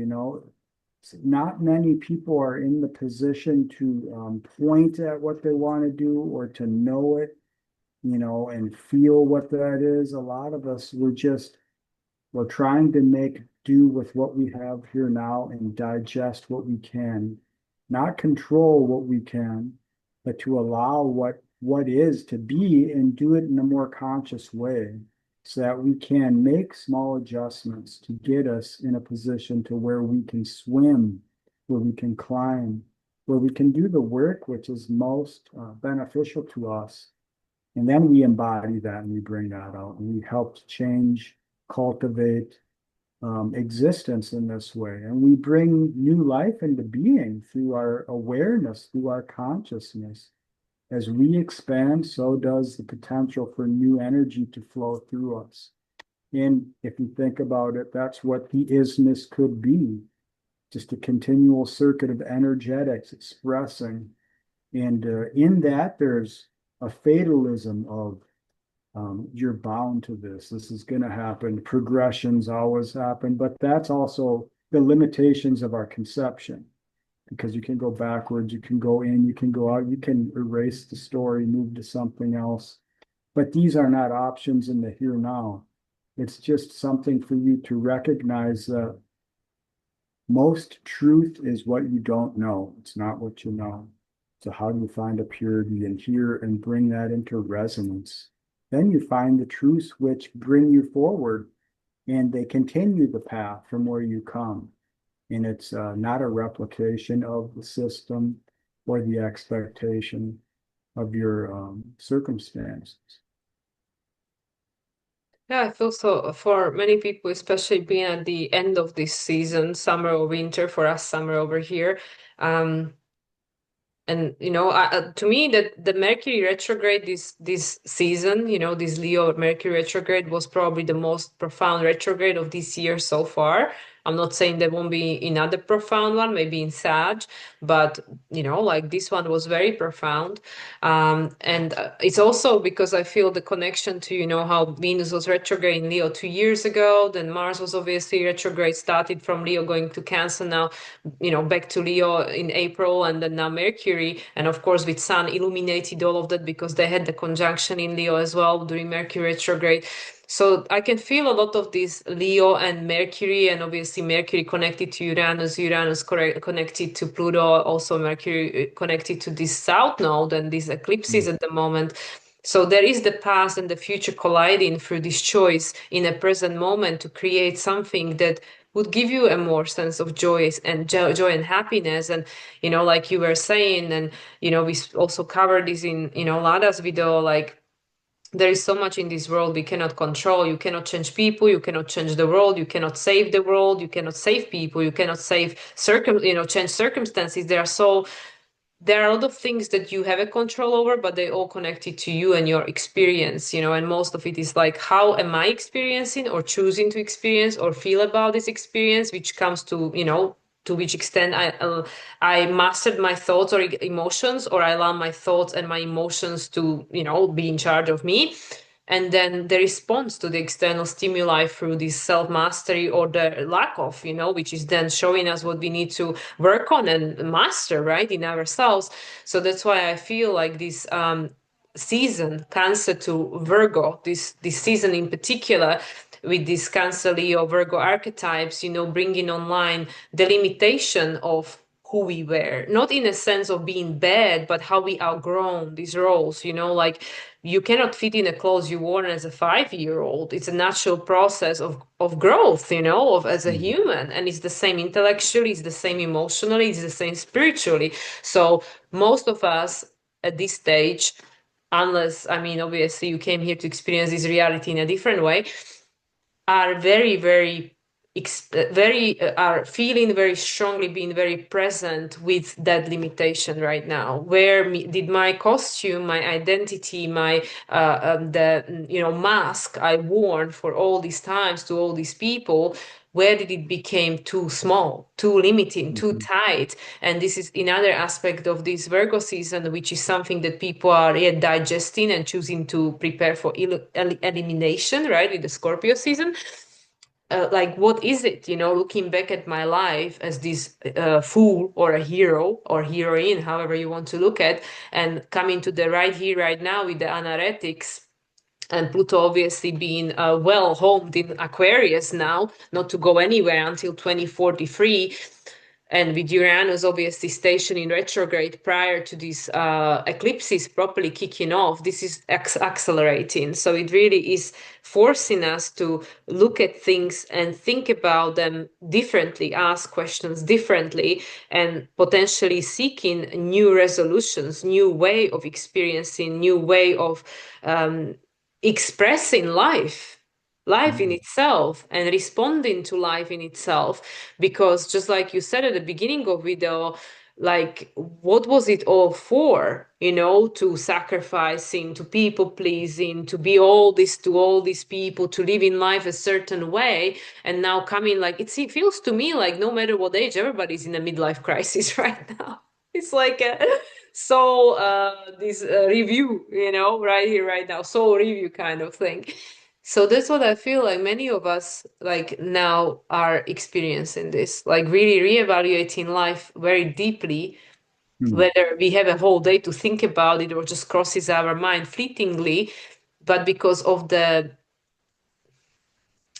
Not many people are in the position to point at what they want to do or to know it, and feel what that is. A lot of us, we're trying to make do with what we have here now and digest what we can, not control what we can, but to allow what is to be and do it in a more conscious way so that we can make small adjustments to get us in a position to where we can swim, where we can climb, where we can do the work which is most beneficial to us. And then we embody that and we bring that out and we help to change, cultivate existence in this way. And we bring new life into being through our awareness, through our consciousness. As we expand, so does the potential for new energy to flow through us. And if you think about it, that's what the isness could be, just a continual circuit of energetics expressing. And in that, there's a fatalism of you're bound to this. This is going to happen. Progressions always happen, but that's also the limitations of our conception because you can go backwards, you can go in, you can go out, you can erase the story, move to something else. But these are not options in the here now. It's just something for you to recognize that most truth is what you don't know. It's not what you know. So how do you find a purity in here and bring that into resonance? Then you find the truths which bring you forward and they continue the path from where you come. And it's not a replication of the system or the expectation of your circumstances. Yeah, I feel so for many people, especially being at the end of this season, summer or winter, for us, summer over here. Um, and to me, that the Mercury retrograde this season, this Leo Mercury retrograde was probably the most profound retrograde of this year so far. I'm not saying there won't be another profound one, maybe in Sag, but like this one was very profound. And it's also because I feel the connection to how Venus was retrograde in Leo 2 years ago, then Mars was obviously retrograde, started from Leo going to Cancer, now back to Leo in April, and then now Mercury, and of course with Sun illuminated all of that because they had the conjunction in Leo as well during Mercury retrograde. So I can feel a lot of this Leo and Mercury, and obviously Mercury connected to Uranus, Uranus connected to Pluto, also Mercury connected to this South Node and these eclipses Mm. at the moment. So there is the past and the future colliding through this choice in a present moment to create something that would give you a more sense of joy and happiness. And like you were saying, and we also covered this in Lada's video, like there is so much in this world we cannot control. You cannot change people, you cannot change the world, you cannot save the world, you cannot save people, you cannot save change circumstances. There are a lot of things that you have a control over, but they all connected to you and your experience, and most of it is like, how am I experiencing or choosing to experience or feel about this experience, which comes to which extent I mastered my thoughts or emotions, or I allow my thoughts and my emotions to, be in charge of me. And then the response to the external stimuli through this self mastery or the lack of, which is then showing us what we need to work on and master, right, in ourselves. So that's why I feel like this season, Cancer to Virgo, this season in particular, with these Cancer, Leo, Virgo archetypes, bringing online the limitation of who we were, not in a sense of being bad, but how we outgrown these roles, like you cannot fit in the clothes you wore as a 5-year old. It's a natural process of growth, of as a Mm. human. And it's the same intellectually, it's the same emotionally, it's the same spiritually. So most of us at this stage, unless, I mean, obviously you came here to experience this reality in a different way, are very, very, are feeling very strongly, being very present with that limitation right now. Where did my costume, my identity, my the mask I worn for all these times to all these people, where did it became too small, too limiting, too Mhm. tight? And this is another aspect of this Virgo season, which is something that people are yet digesting and choosing to prepare for elimination, right, with the Scorpio season. Like, what is it, looking back at my life as this fool or a hero or heroine, however you want to look at, and coming to the right here, right now with the anueretics, and Pluto obviously being well homed in Aquarius now, not to go anywhere until 2043. And with Uranus obviously stationed in retrograde prior to these eclipses properly kicking off, this is accelerating. So it really is forcing us to look at things and think about them differently, ask questions differently, and potentially seeking new resolutions, new way of experiencing, new way of expressing life in Mm. itself and responding to life in itself. Because just like you said at the beginning of video, like, what was it all for, to sacrificing, to people pleasing, to be all this to all these people, to live in life a certain way, and now coming, like, it feels to me like no matter what age, everybody's in a midlife crisis right now. It's like this review, right here, right now, soul review kind of thing. So that's what I feel like many of us like now are experiencing this, like really reevaluating life very deeply, Mm. whether we have a whole day to think about it or just crosses our mind fleetingly. But because of the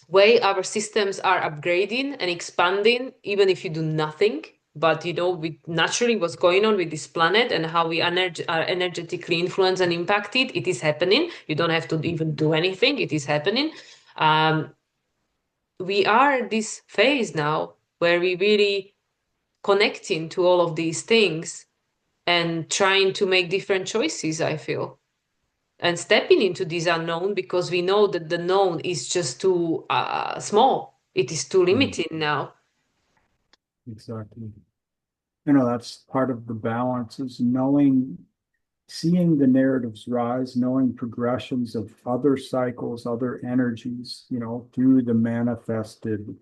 way our systems are upgrading and expanding, even if you do nothing, but with naturally what's going on with this planet and how we are energetically influenced and impacted, it is happening. You don't have to even do anything, it is happening. um, we are at this phase now where we really connecting to all of these things and trying to make different choices, I feel, and stepping into this unknown, because we know that the known is just too small. It is too Mm. limited now. Exactly. That's part of the balance is seeing the narratives rise, knowing progressions of other cycles, other energies, through the manifested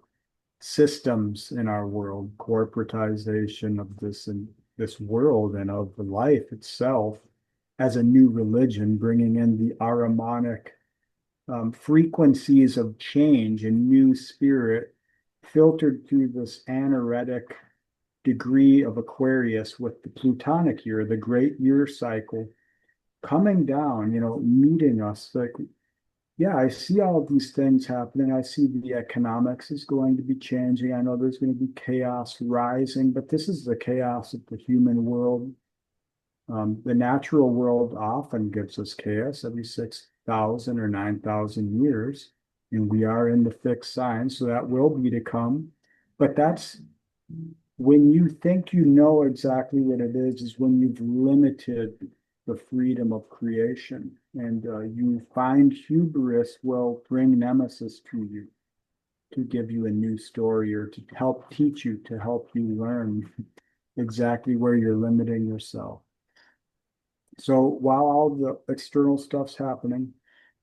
systems in our world, corporatization of this world and of life itself as a new religion, bringing in the Ahrimanic frequencies of change and new spirit filtered through this anuretic degree of Aquarius with the Plutonic year, the great year cycle coming down, meeting us. Like Yeah, I see all of these things happening. I see the economics is going to be changing. I know there's going to be chaos rising, but this is the chaos of the human world. The natural world often gives us chaos every 6,000 or 9,000 years, and we are in the fixed sign, so that will be to come. But that's when you think you know exactly what it is when you've limited the freedom of creation. And you find hubris will bring nemesis to you to give you a new story or to help teach you, to help you learn exactly where you're limiting yourself. So while all the external stuff's happening,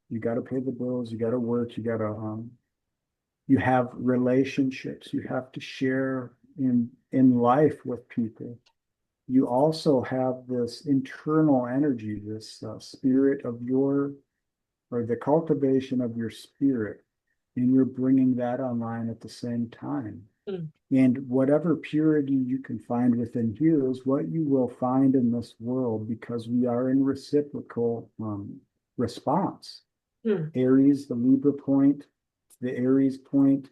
you got to pay the bills, you got to work, you have relationships you have to share in life with people. You also have this internal energy, this spirit of your, or the cultivation of your spirit, and you're bringing that online at the same time. Mm. And whatever purity you can find within here is what you will find in this world because we are in reciprocal response. Mm. Aries, the Libra point, the Aries point,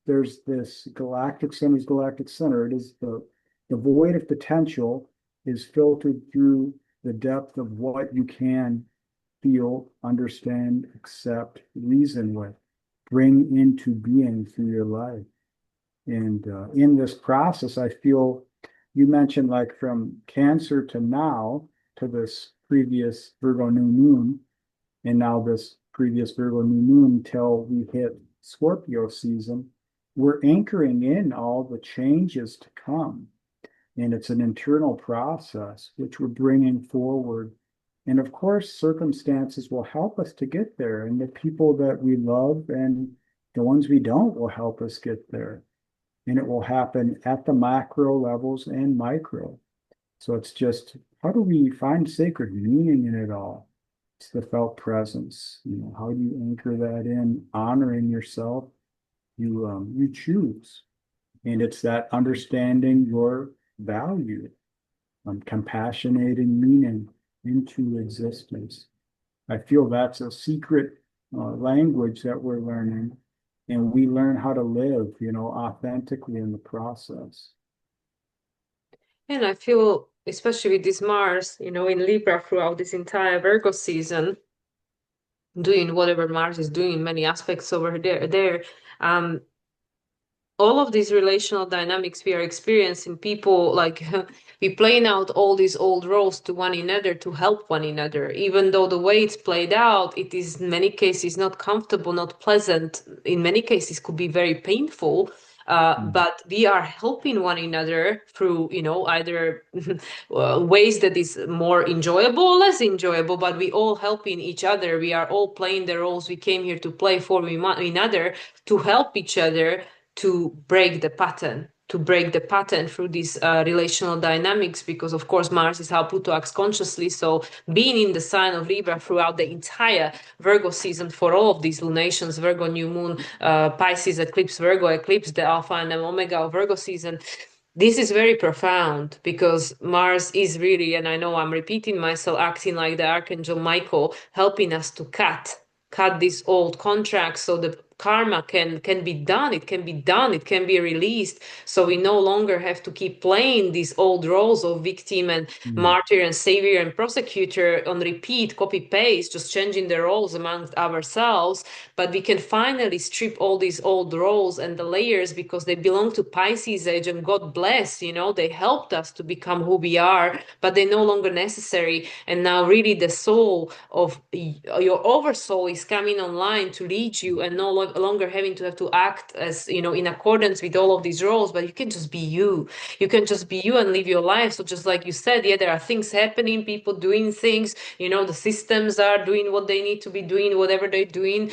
there's this galactic center. It is the void of potential is filtered through the depth of what you can feel, understand, accept, reason with, bring into being through your life. And in this process, I feel you mentioned like from Cancer to now to this previous Virgo new moon, and now this previous Virgo new moon till we hit Scorpio season, we're anchoring in all the changes to come. And it's an internal process which we're bringing forward. And of course, circumstances will help us to get there. And the people that we love and the ones we don't will help us get there. And it will happen at the macro levels and micro. So it's just how do we find sacred meaning in it all? It's the felt presence. You know, how do you anchor that in, honoring yourself? You choose, and it's that understanding your value, compassionating meaning into existence. I feel that's a secret language that we're learning, and we learn how to live, authentically in the process. And I feel, especially with this Mars, in Libra throughout this entire Virgo season, doing whatever Mars is doing, many aspects over there. Um, all of these relational dynamics we are experiencing, people like we playing out all these old roles to one another to help one another, even though the way it's played out, it is in many cases not comfortable, not pleasant, in many cases could be very painful. Mm. But we are helping one another through, either ways that is more enjoyable or less enjoyable, but we all helping each other. We are all playing the roles we came here to play for one another, to help each other to break the pattern through these relational dynamics, because of course Mars is how Pluto acts consciously. So being in the sign of Libra throughout the entire Virgo season for all of these lunations, Virgo new moon, Pisces eclipse, Virgo eclipse, the alpha and the omega of Virgo season, this is very profound because Mars is really, and I know I'm repeating myself, acting like the Archangel Michael, helping us to cut these old contracts so the karma can be done. It can be done. It can be released. So we no longer have to keep playing these old roles of victim and Mm. martyr and savior and prosecutor on repeat, copy paste, just changing the roles amongst ourselves. But we can finally strip all these old roles and the layers because they belong to Pisces age, and God bless, they helped us to become who we are, but they're no longer necessary. And now really the soul of your oversoul is coming online to lead you, and no longer having to have to act as, in accordance with all of these roles, but you can just be you. You can just be you and live your life. So just like you said, yeah, there are things happening, people doing things, the systems are doing what they need to be doing, whatever they're doing.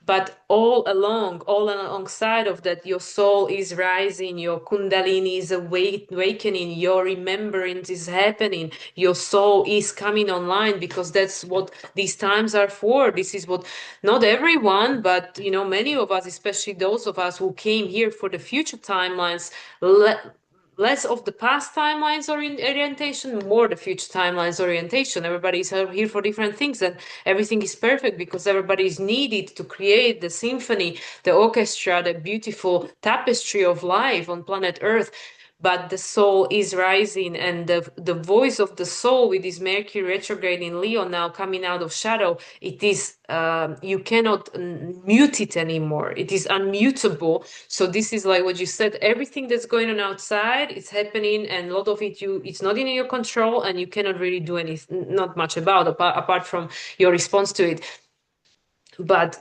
But all alongside of that, your soul is rising, your kundalini is awakening, your remembrance is happening, your soul is coming online, because that's what these times are for. This is what, not everyone, but many of us, especially those of us who came here for the future timelines, less of the past timelines orientation, more the future timelines orientation. Everybody's here for different things, and everything is perfect because everybody is needed to create the symphony, the orchestra, the beautiful tapestry of life on planet Earth. But the soul is rising, and the voice of the soul with this Mercury retrograde in Leo now coming out of shadow, it is you cannot mute it anymore. It is unmutable. So this is like what you said, everything that's going on outside, it's happening, and a lot of it it's not in your control, and you cannot really do anything, not much about apart from your response to it. But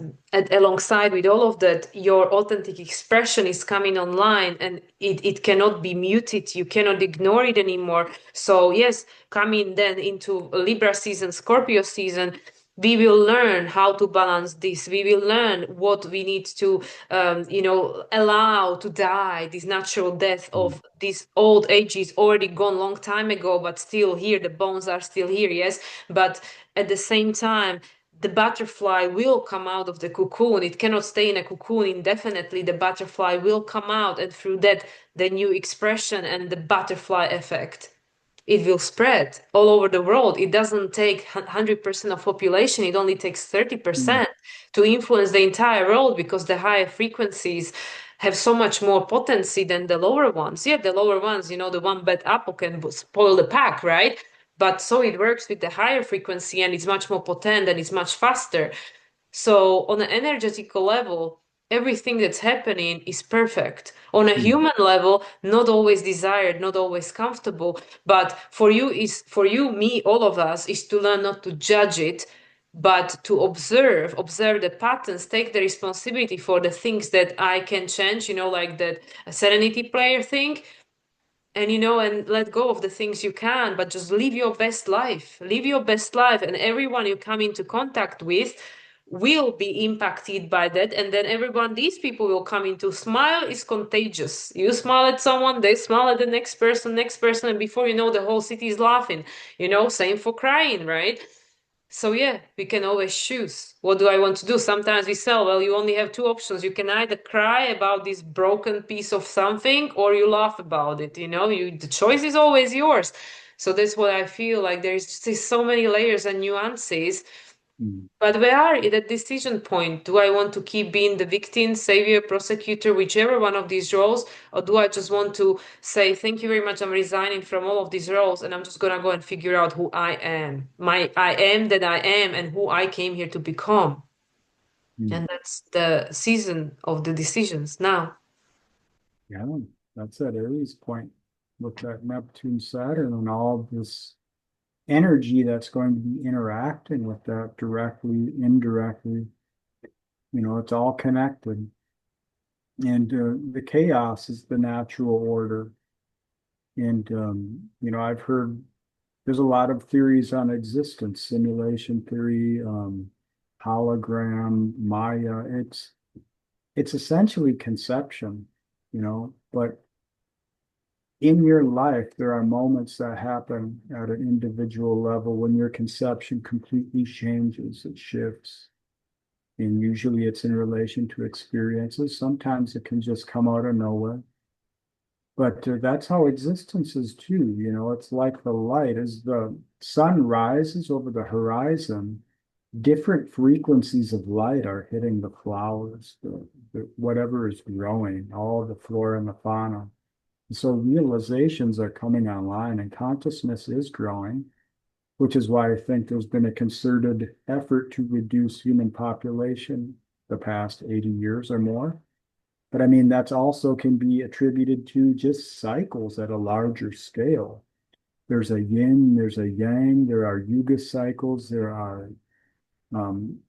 alongside with all of that, your authentic expression is coming online, and it cannot be muted. You cannot ignore it anymore. So yes, coming then into Libra season, Scorpio season, we will learn how to balance this. We will learn what we need to allow to die. This natural death Mm. of this old age is already gone long time ago, but still here, the bones are still here, yes. But at the same time, the butterfly will come out of the cocoon. It cannot stay in a cocoon indefinitely. The butterfly will come out, and through that, the new expression and the butterfly effect, it will spread all over the world. It doesn't take 100% of population. It only takes Mm. 30% to influence the entire world, because the higher frequencies have so much more potency than the lower ones. Yeah, the lower ones, the one bad apple can spoil the pack, right? But so it works with the higher frequency, and it's much more potent and it's much faster. So on an energetical level, everything that's happening is perfect. On a Mm. human level, not always desired, not always comfortable, but for you, me, all of us, is to learn not to judge it, but to observe the patterns, take the responsibility for the things that I can change, like that serenity player thing, and and let go of the things you can, but just live your best life. Live your best life, and everyone you come into contact with will be impacted by that. And then everyone, these people will come into, smile is contagious. You smile at someone, they smile at the next person, and before you know, the whole city is laughing. Same for crying, right? So yeah, we can always choose. What do I want to do? Sometimes we say, well, you only have two options. You can either cry about this broken piece of something, or you laugh about it. The choice is always yours. So that's what I feel like. There's just so many layers and nuances. Mm. But we are at a decision point. Do I want to keep being the victim, savior, prosecutor, whichever one of these roles? Or do I just want to say, thank you very much, I'm resigning from all of these roles, and I'm just going to go and figure out who I am? I am that I am, and who I came here to become. Mm. And that's the season of the decisions now. Yeah, that's that Aries point with that Neptune Saturn and all this energy that's going to be interacting with that directly, indirectly. It's all connected. And the chaos is the natural order. And, I've heard there's a lot of theories on existence, simulation theory, hologram, Maya. It's essentially conception, but in your life, there are moments that happen at an individual level when your conception completely changes, it shifts. And usually it's in relation to experiences. Sometimes it can just come out of nowhere. But that's how existence is too. It's like the light. As the sun rises over the horizon, different frequencies of light are hitting the flowers, whatever is growing, all the flora and the fauna. So realizations are coming online and consciousness is growing, which is why I think there's been a concerted effort to reduce human population the past 80 years or more. But I mean, that's also can be attributed to just cycles at a larger scale. There's a yin, there's a yang, there are yuga cycles, there are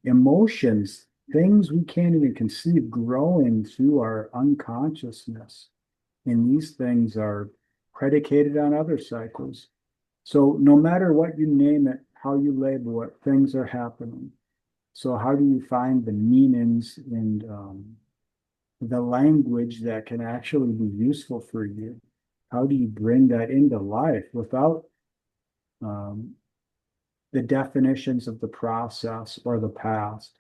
emotions, things we can't even conceive growing through our unconsciousness. And these things are predicated on other cycles. So no matter what you name it, how you label it, things are happening. So how do you find the meanings and the language that can actually be useful for you? How do you bring that into life without um, the definitions of the process or the past?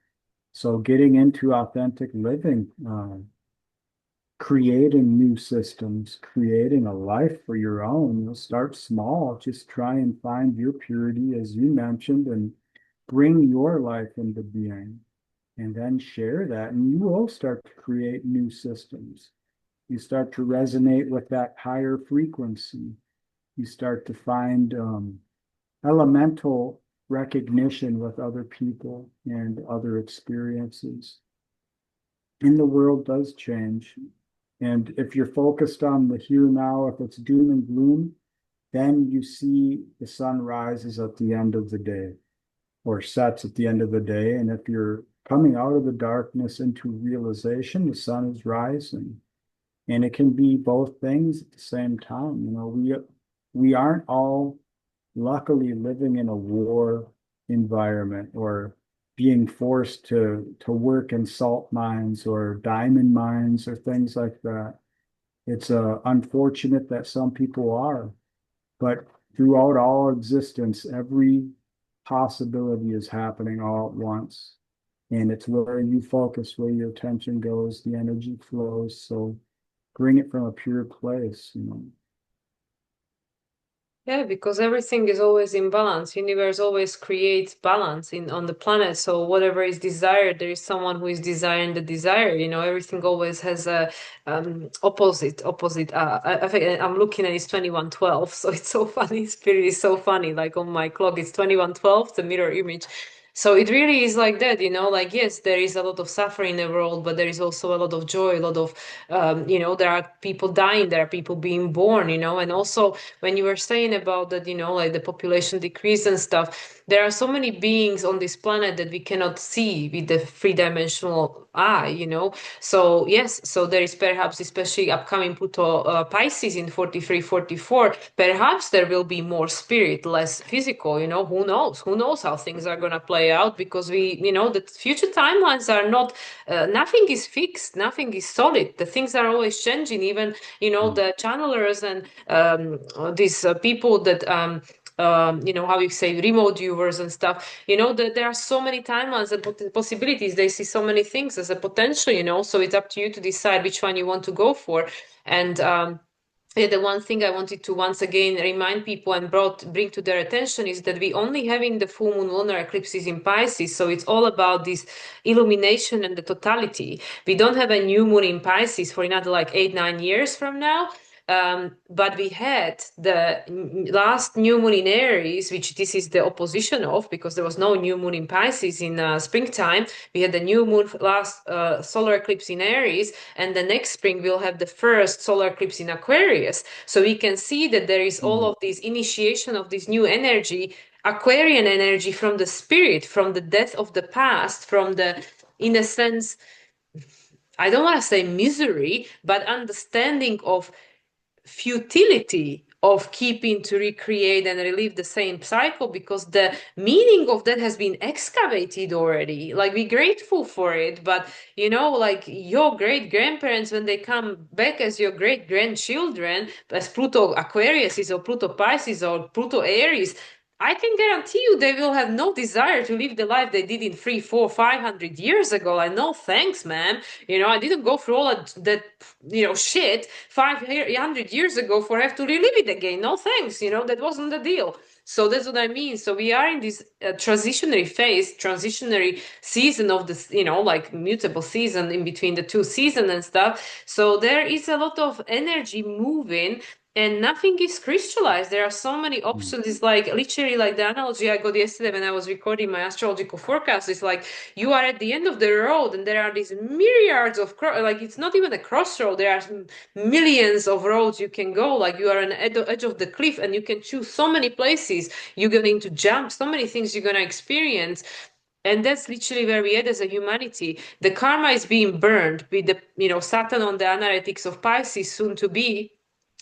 So getting into authentic living, creating new systems, creating a life for your own. You'll start small, just try and find your purity, as you mentioned, and bring your life into being, and then share that. And you will start to create new systems. You start to resonate with that higher frequency. You start to find elemental recognition with other people and other experiences. And the world does change. And if you're focused on the here now, if it's doom and gloom, then you see the sun rises at the end of the day or sets at the end of the day. And if you're coming out of the darkness into realization, the sun is rising. And it can be both things at the same time. You know, we aren't all luckily living in a war environment or being forced to work in salt mines or diamond mines or things like that. It's unfortunate that some people are, but throughout all existence, every possibility is happening all at once. And it's where you focus, where your attention goes, the energy flows. So bring it from a pure place, you know. Yeah, because everything is always in balance. Universe always creates balance in on the planet. So whatever is desired, there is someone who is desiring the desire. You know, everything always has a opposite. I think I'm looking at it's 2112, so it's so funny. Spirit is so funny. Like on my clock, it's 2112, the mirror image. So it really is like that, you know, like, yes, there is a lot of suffering in the world, but there is also a lot of joy, a lot of, you know, there are people dying, there are people being born, you know, and also when you were saying about that, you know, like the population decrease and stuff, there are so many beings on this planet that we cannot see with the three-dimensional eye, you know. So yes, so there is perhaps, especially upcoming Pluto Pisces in 43, 44, perhaps there will be more spirit, less physical, you know, who knows? Who knows how things are going to play out, because we, you know, the future timelines are not, nothing is fixed, nothing is solid. The things are always changing, even, you know, Mm. the channelers and these people that you know, how you say, remote viewers and stuff, you know, that there are so many timelines and possibilities. They see so many things as a potential, you know, so it's up to you to decide which one you want to go for. And yeah, the one thing I wanted to once again remind people and bring to their attention is that we only having the full moon lunar eclipses in Pisces, so it's all about this illumination and the totality. We don't have a new moon in Pisces for another like 8, 9 years from now. But we had the last new moon in Aries, which this is the opposition of, because there was no new moon in Pisces in springtime. We had the new moon last solar eclipse in Aries, and the next spring we'll have the first solar eclipse in Aquarius. So we can see that there is all Mm. of this initiation of this new energy, Aquarian energy from the spirit, from the death of the past, from the, in a sense, I don't want to say misery, but understanding of futility of keeping to recreate and relive the same cycle, because the meaning of that has been excavated already. Like, we're grateful for it, but you know, like your great grandparents, when they come back as your great grandchildren, as Pluto Aquarius is or Pluto Pisces or Pluto Aries, I can guarantee you they will have no desire to live the life they did in 3, 4, 500 years ago. Like, no thanks, man. You know, I didn't go through all that, you know, shit 500 years ago for have to relive it again. No thanks. You know, that wasn't the deal. So that's what I mean. So we are in this transitionary phase, transitionary season of this, you know, like mutable season in between the two seasons and stuff. So there is a lot of energy moving, and nothing is crystallized. There are so many Mm. options. It's like literally like the analogy I got yesterday when I was recording my astrological forecast. It's like you are at the end of the road and there are these myriads of like, it's not even a crossroad. There are millions of roads you can go. Like, you are on the edge of the cliff and you can choose so many places you're going to jump, so many things you're going to experience. And that's literally where we are as a humanity. The karma is being burned with the, you know, Saturn on the anuretic of Pisces soon to be.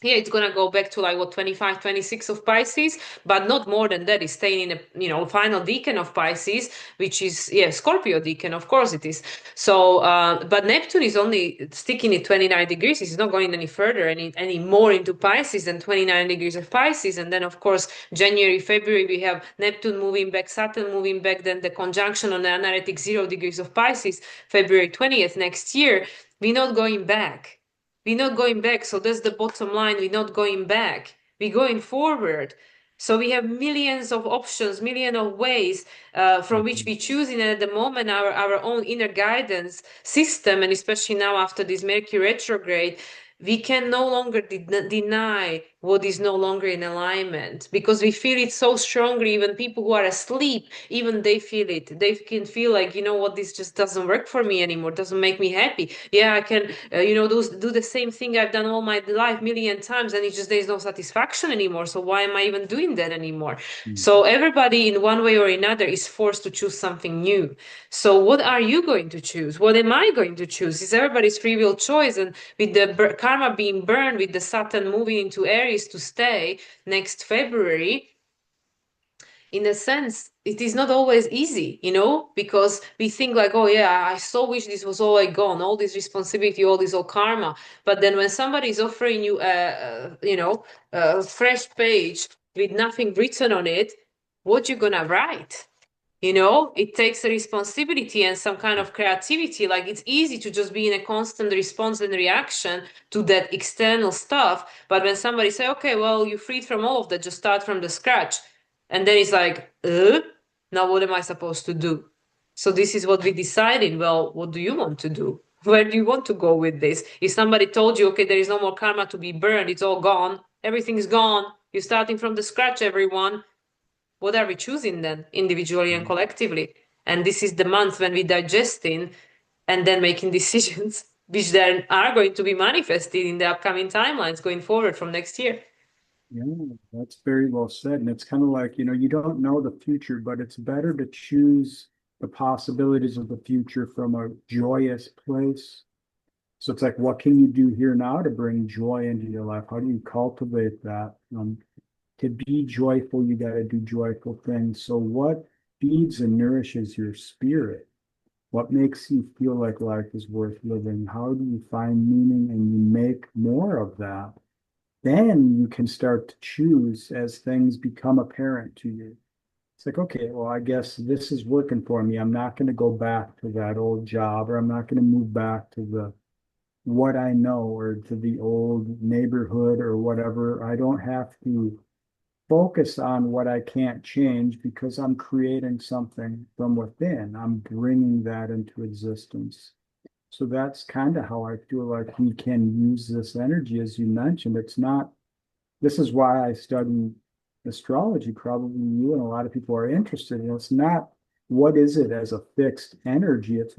Yeah, it's gonna go back to like what, 25, 26 of Pisces, but not more than that. It's staying in a, you know, final decan of Pisces, which is, yeah, Scorpio decan, of course it is. So but Neptune is only sticking at 29 degrees. It's not going any further, any more into Pisces than 29 degrees of Pisces. And then of course January, February we have Neptune moving back, Saturn moving back, then the conjunction on the anuretic 0 degrees of Pisces, February 20th next year. We're not going back. We're not going back. So that's the bottom line. We're not going back. We're going forward. So we have millions of options, millions of ways from which Mhm. we choose. And at the moment, our own inner guidance system, and especially now after this Mercury retrograde, we can no longer deny what is no longer in alignment because we feel it so strongly. Even people who are asleep, even they feel it. They can feel like, you know what, this just doesn't work for me anymore, doesn't make me happy. Yeah, I can, do the same thing I've done all my life million times, and it's just there's no satisfaction anymore. So why am I even doing that anymore? So Mhm. everybody in one way or another is forced to choose something new. So what are you going to choose? What am I going to choose? It's everybody's free will choice. And with the karma being burned, with the Saturn moving into Aries to stay next February, in a sense, it is not always easy, because we think like, oh yeah, I so wish this was all gone, all this responsibility, all this all karma. But then when somebody is offering you a fresh page with nothing written on it, what you gonna write? It takes a responsibility and some kind of creativity. Like it's easy to just be in a constant response and reaction to that external stuff. But when somebody say, okay, well, you freed from all of that, just start from the scratch. And then it's like, now what am I supposed to do? So this is what we decided. Well, what do you want to do? Where do you want to go with this? If somebody told you, okay, there is no more karma to be burned, it's all gone, everything's gone, you're starting from the scratch, everyone, what are we choosing then, individually and collectively? And this is the month when we're digesting and then making decisions, which then are going to be manifested in the upcoming timelines going forward from next year. Yeah, that's very well said. And it's kind of like, you don't know the future, but it's better to choose the possibilities of the future from a joyous place. So it's like, what can you do here now to bring joy into your life? How do you cultivate that? To be joyful, you got to do joyful things. So what feeds and nourishes your spirit? What makes you feel like life is worth living? How do you find meaning and you make more of that? Then you can start to choose as things become apparent to you. It's like, okay, well, I guess this is working for me. I'm not going to go back to that old job, or I'm not going to move back to the what I know or to the old neighborhood or whatever. I don't have to focus on what I can't change because I'm creating something from within. I'm bringing that into existence. So that's kind of how I feel like we can use this energy, as you mentioned. It's not, this is why I study astrology. Probably you and a lot of people are interested in. It's not what is it as a fixed energy. It's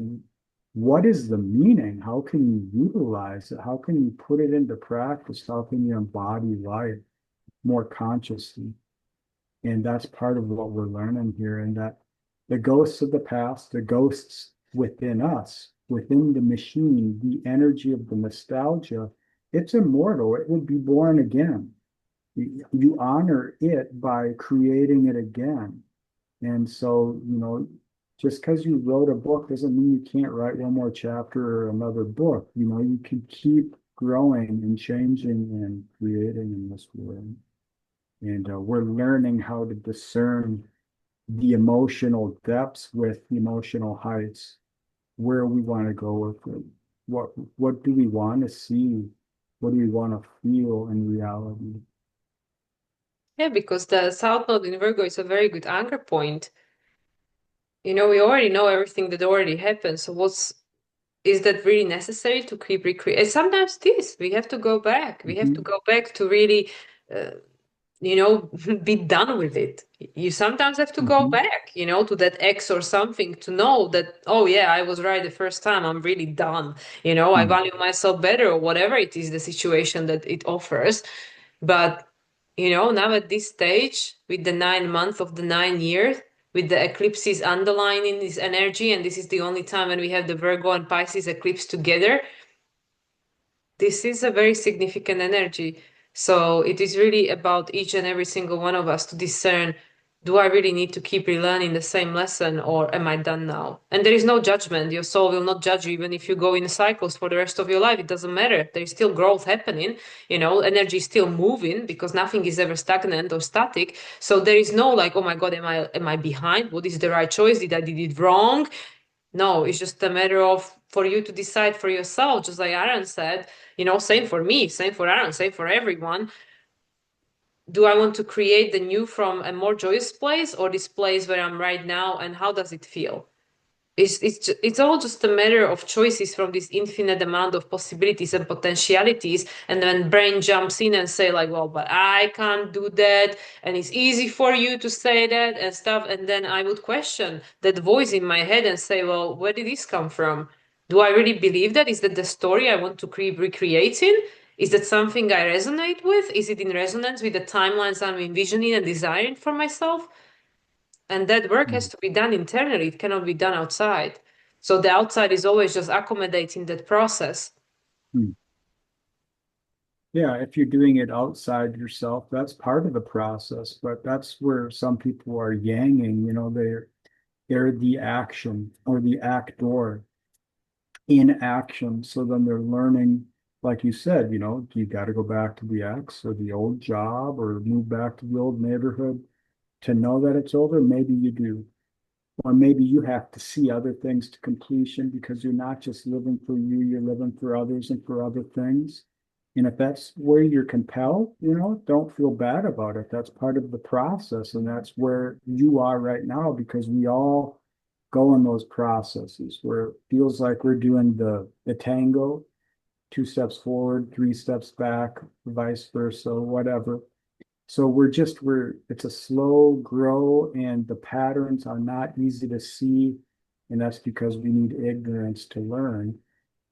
what is the meaning? How can you utilize it? How can you put it into practice? How can you embody life more consciously? And that's part of what we're learning here. And that the ghosts of the past, the ghosts within us, within the machine, the energy of the nostalgia, it's immortal. It will be born again. You honor it by creating it again. And so, just because you wrote a book doesn't mean you can't write one more chapter or another book. You can keep growing and changing and creating in this world. And we're learning how to discern the emotional depths with emotional heights, where we want to go with it. What do we want to see? What do we want to feel in reality? Yeah, because the South Node in Virgo is a very good anchor point. We already know everything that already happened. So is that really necessary to keep recreating? Sometimes it is. We have to go back. We have to Mhm. go back to really uh, be done with it. You sometimes have to go Mhm. back, to that ex or something to know that, oh yeah, I was right the first time. I'm really done. I Mhm. value myself better or whatever it is, the situation that it offers. But, now at this stage, with the 9 months of the 9 years, with the eclipses underlining this energy, and this is the only time when we have the Virgo and Pisces eclipse together, this is a very significant energy. So it is really about each and every single one of us to discern, do I really need to keep relearning the same lesson or am I done now? And there is no judgment. Your soul will not judge you even if you go in cycles for the rest of your life. It doesn't matter. There is still growth happening. Energy is still moving because nothing is ever stagnant or static. So there is no like, oh my God, am I behind? What is the right choice? Did I did it wrong? No, it's just a matter of for you to decide for yourself, just like Aaron said, same for me, same for Aaron, same for everyone. Do I want to create the new from a more joyous place or this place where I'm right now, and how does it feel? It's all just a matter of choices from this infinite amount of possibilities and potentialities, and then brain jumps in and say like, well, but I can't do that, and it's easy for you to say that and stuff, and then I would question that voice in my head and say, well, where did this come from? Do I really believe that? Is that the story I want to keep recreating? Is that something I resonate with? Is it in resonance with the timelines I'm envisioning and desiring for myself? And that work has Mm. to be done internally. It cannot be done outside. So the outside is always just accommodating that process. Mm. Yeah, if you're doing it outside yourself, that's part of the process, but that's where some people are yanging, they're the action or the actor in action. So then they're learning, like you said, you got to go back to the ex or the old job or move back to the old neighborhood to know that it's over. Maybe you do. Or maybe you have to see other things to completion because you're not just living for you, you're living for others and for other things. And if that's where you're compelled, don't feel bad about it. That's part of the process. And that's where you are right now because we all go in those processes where it feels like we're doing the tango, 2 steps forward, 3 steps back, vice versa, whatever. So it's a slow grow and the patterns are not easy to see. And that's because we need ignorance to learn.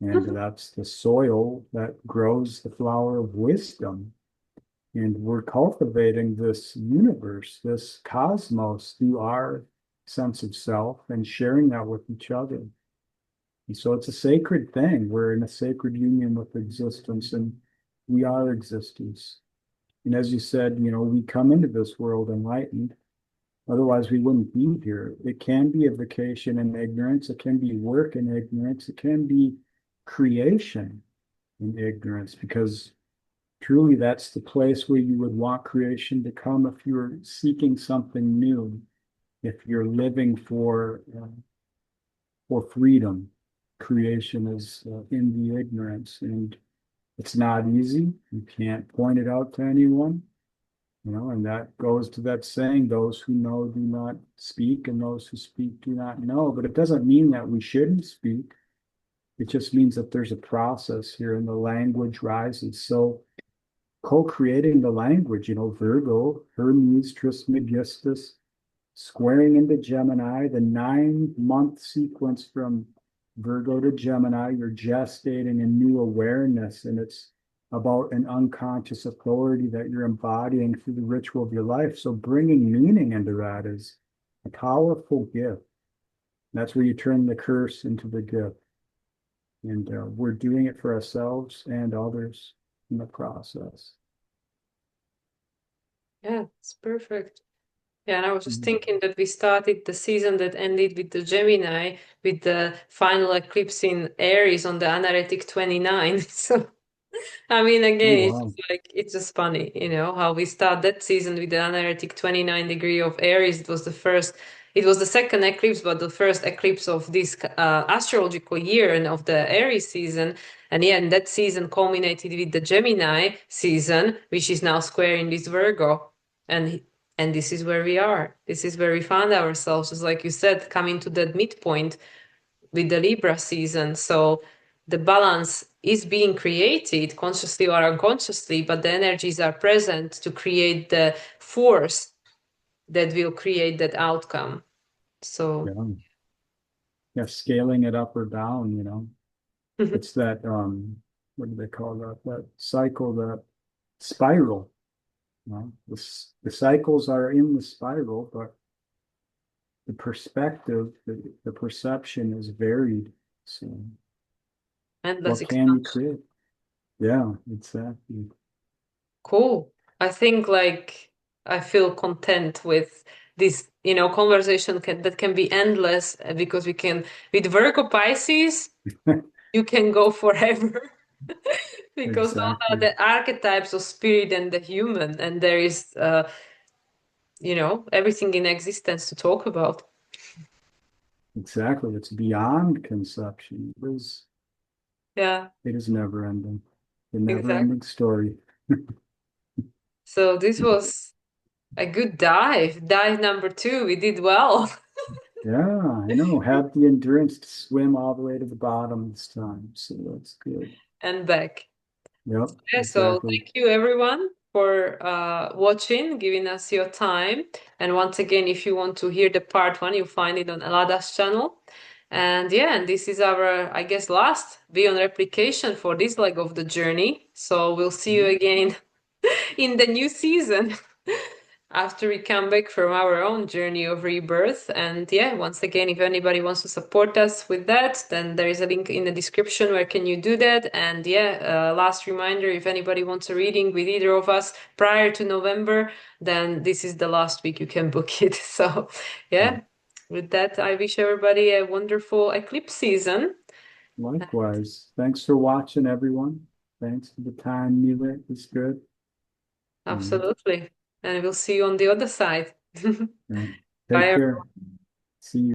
And that's the soil that grows the flower of wisdom. And we're cultivating this universe, this cosmos through our sense of self and sharing that with each other. And so it's a sacred thing. We're in a sacred union with existence and we are existence. And as you said, we come into this world enlightened. Otherwise, we wouldn't be here. It can be a vacation in ignorance. It can be work in ignorance. It can be creation in ignorance, because truly that's the place where you would want creation to come if you're seeking something new, if you're living for freedom. Creation is in the ignorance, and it's not easy. You can't point it out to anyone. And that goes to that saying, those who know do not speak, and those who speak do not know. But it doesn't mean that we shouldn't speak. It just means that there's a process here and the language rises. So co-creating the language, Virgo, Hermes, Trismegistus, squaring into Gemini, the 9-month sequence from Virgo to Gemini, you're gestating a new awareness, and it's about an unconscious authority that you're embodying through the ritual of your life. So bringing meaning into that is a powerful gift. That's where you turn the curse into the gift. And we're doing it for ourselves and others in the process. Yeah, it's perfect. Yeah, and I was just Mhm. thinking that we started the season that ended with the Gemini, with the final eclipse in Aries on the anuretic 29. So I mean, Oh, again, it's wow. just like it's just funny, how we start that season with the aneretic 29 degree of Aries. It was the second eclipse, but the first eclipse of this astrological year and of the Aries season. And yeah, and that season culminated with the Gemini season, which is now squaring this Virgo. And and this is where we are. This is where we found ourselves, just like you said, coming to that midpoint with the Libra season. So the balance is being created consciously or unconsciously, but the energies are present to create the force that will create that outcome. So, Yeah. Yeah. Scaling it up or down, it's that, what do they call that? That cycle, that spiral. The cycles are in the spiral, but the perspective, the perception is varied. So endless what can you expansion. create? Yeah, exactly. Cool. I think like I feel content with this, conversation that can be endless because we can, with Virgo Pisces, you can go forever. Because those are Exactly. the archetypes of spirit and the human, and there is, everything in existence to talk about. exactly. It's beyond conception. Yeah, It is never ending. The never exactly. ending story. So this was a good dive. Dive number two. We did well. Yeah, I know. Had the endurance to swim all the way to the bottom this time. So that's good. And back. Yep, Yeah, so exactly. thank you everyone for watching, giving us your time. And once again, if you want to hear the part one, you find it on Alada's channel. And yeah, and this is our, I guess, last Beyond Replication for this leg of the journey. So we'll see you again in the new season after we come back from our own journey of rebirth. And yeah, once again, if anybody wants to support us with that, then there is a link in the description where can you do that. And yeah, last reminder, if anybody wants a reading with either of us prior to November, then this is the last week you can book it. So Yeah. yeah, with that, I wish everybody a wonderful eclipse season. Likewise. Thanks for watching, everyone. Thanks for the time, Mila. It was good. And, Absolutely. And we'll see you on the other side. uh, Bye, take care. everyone. See you.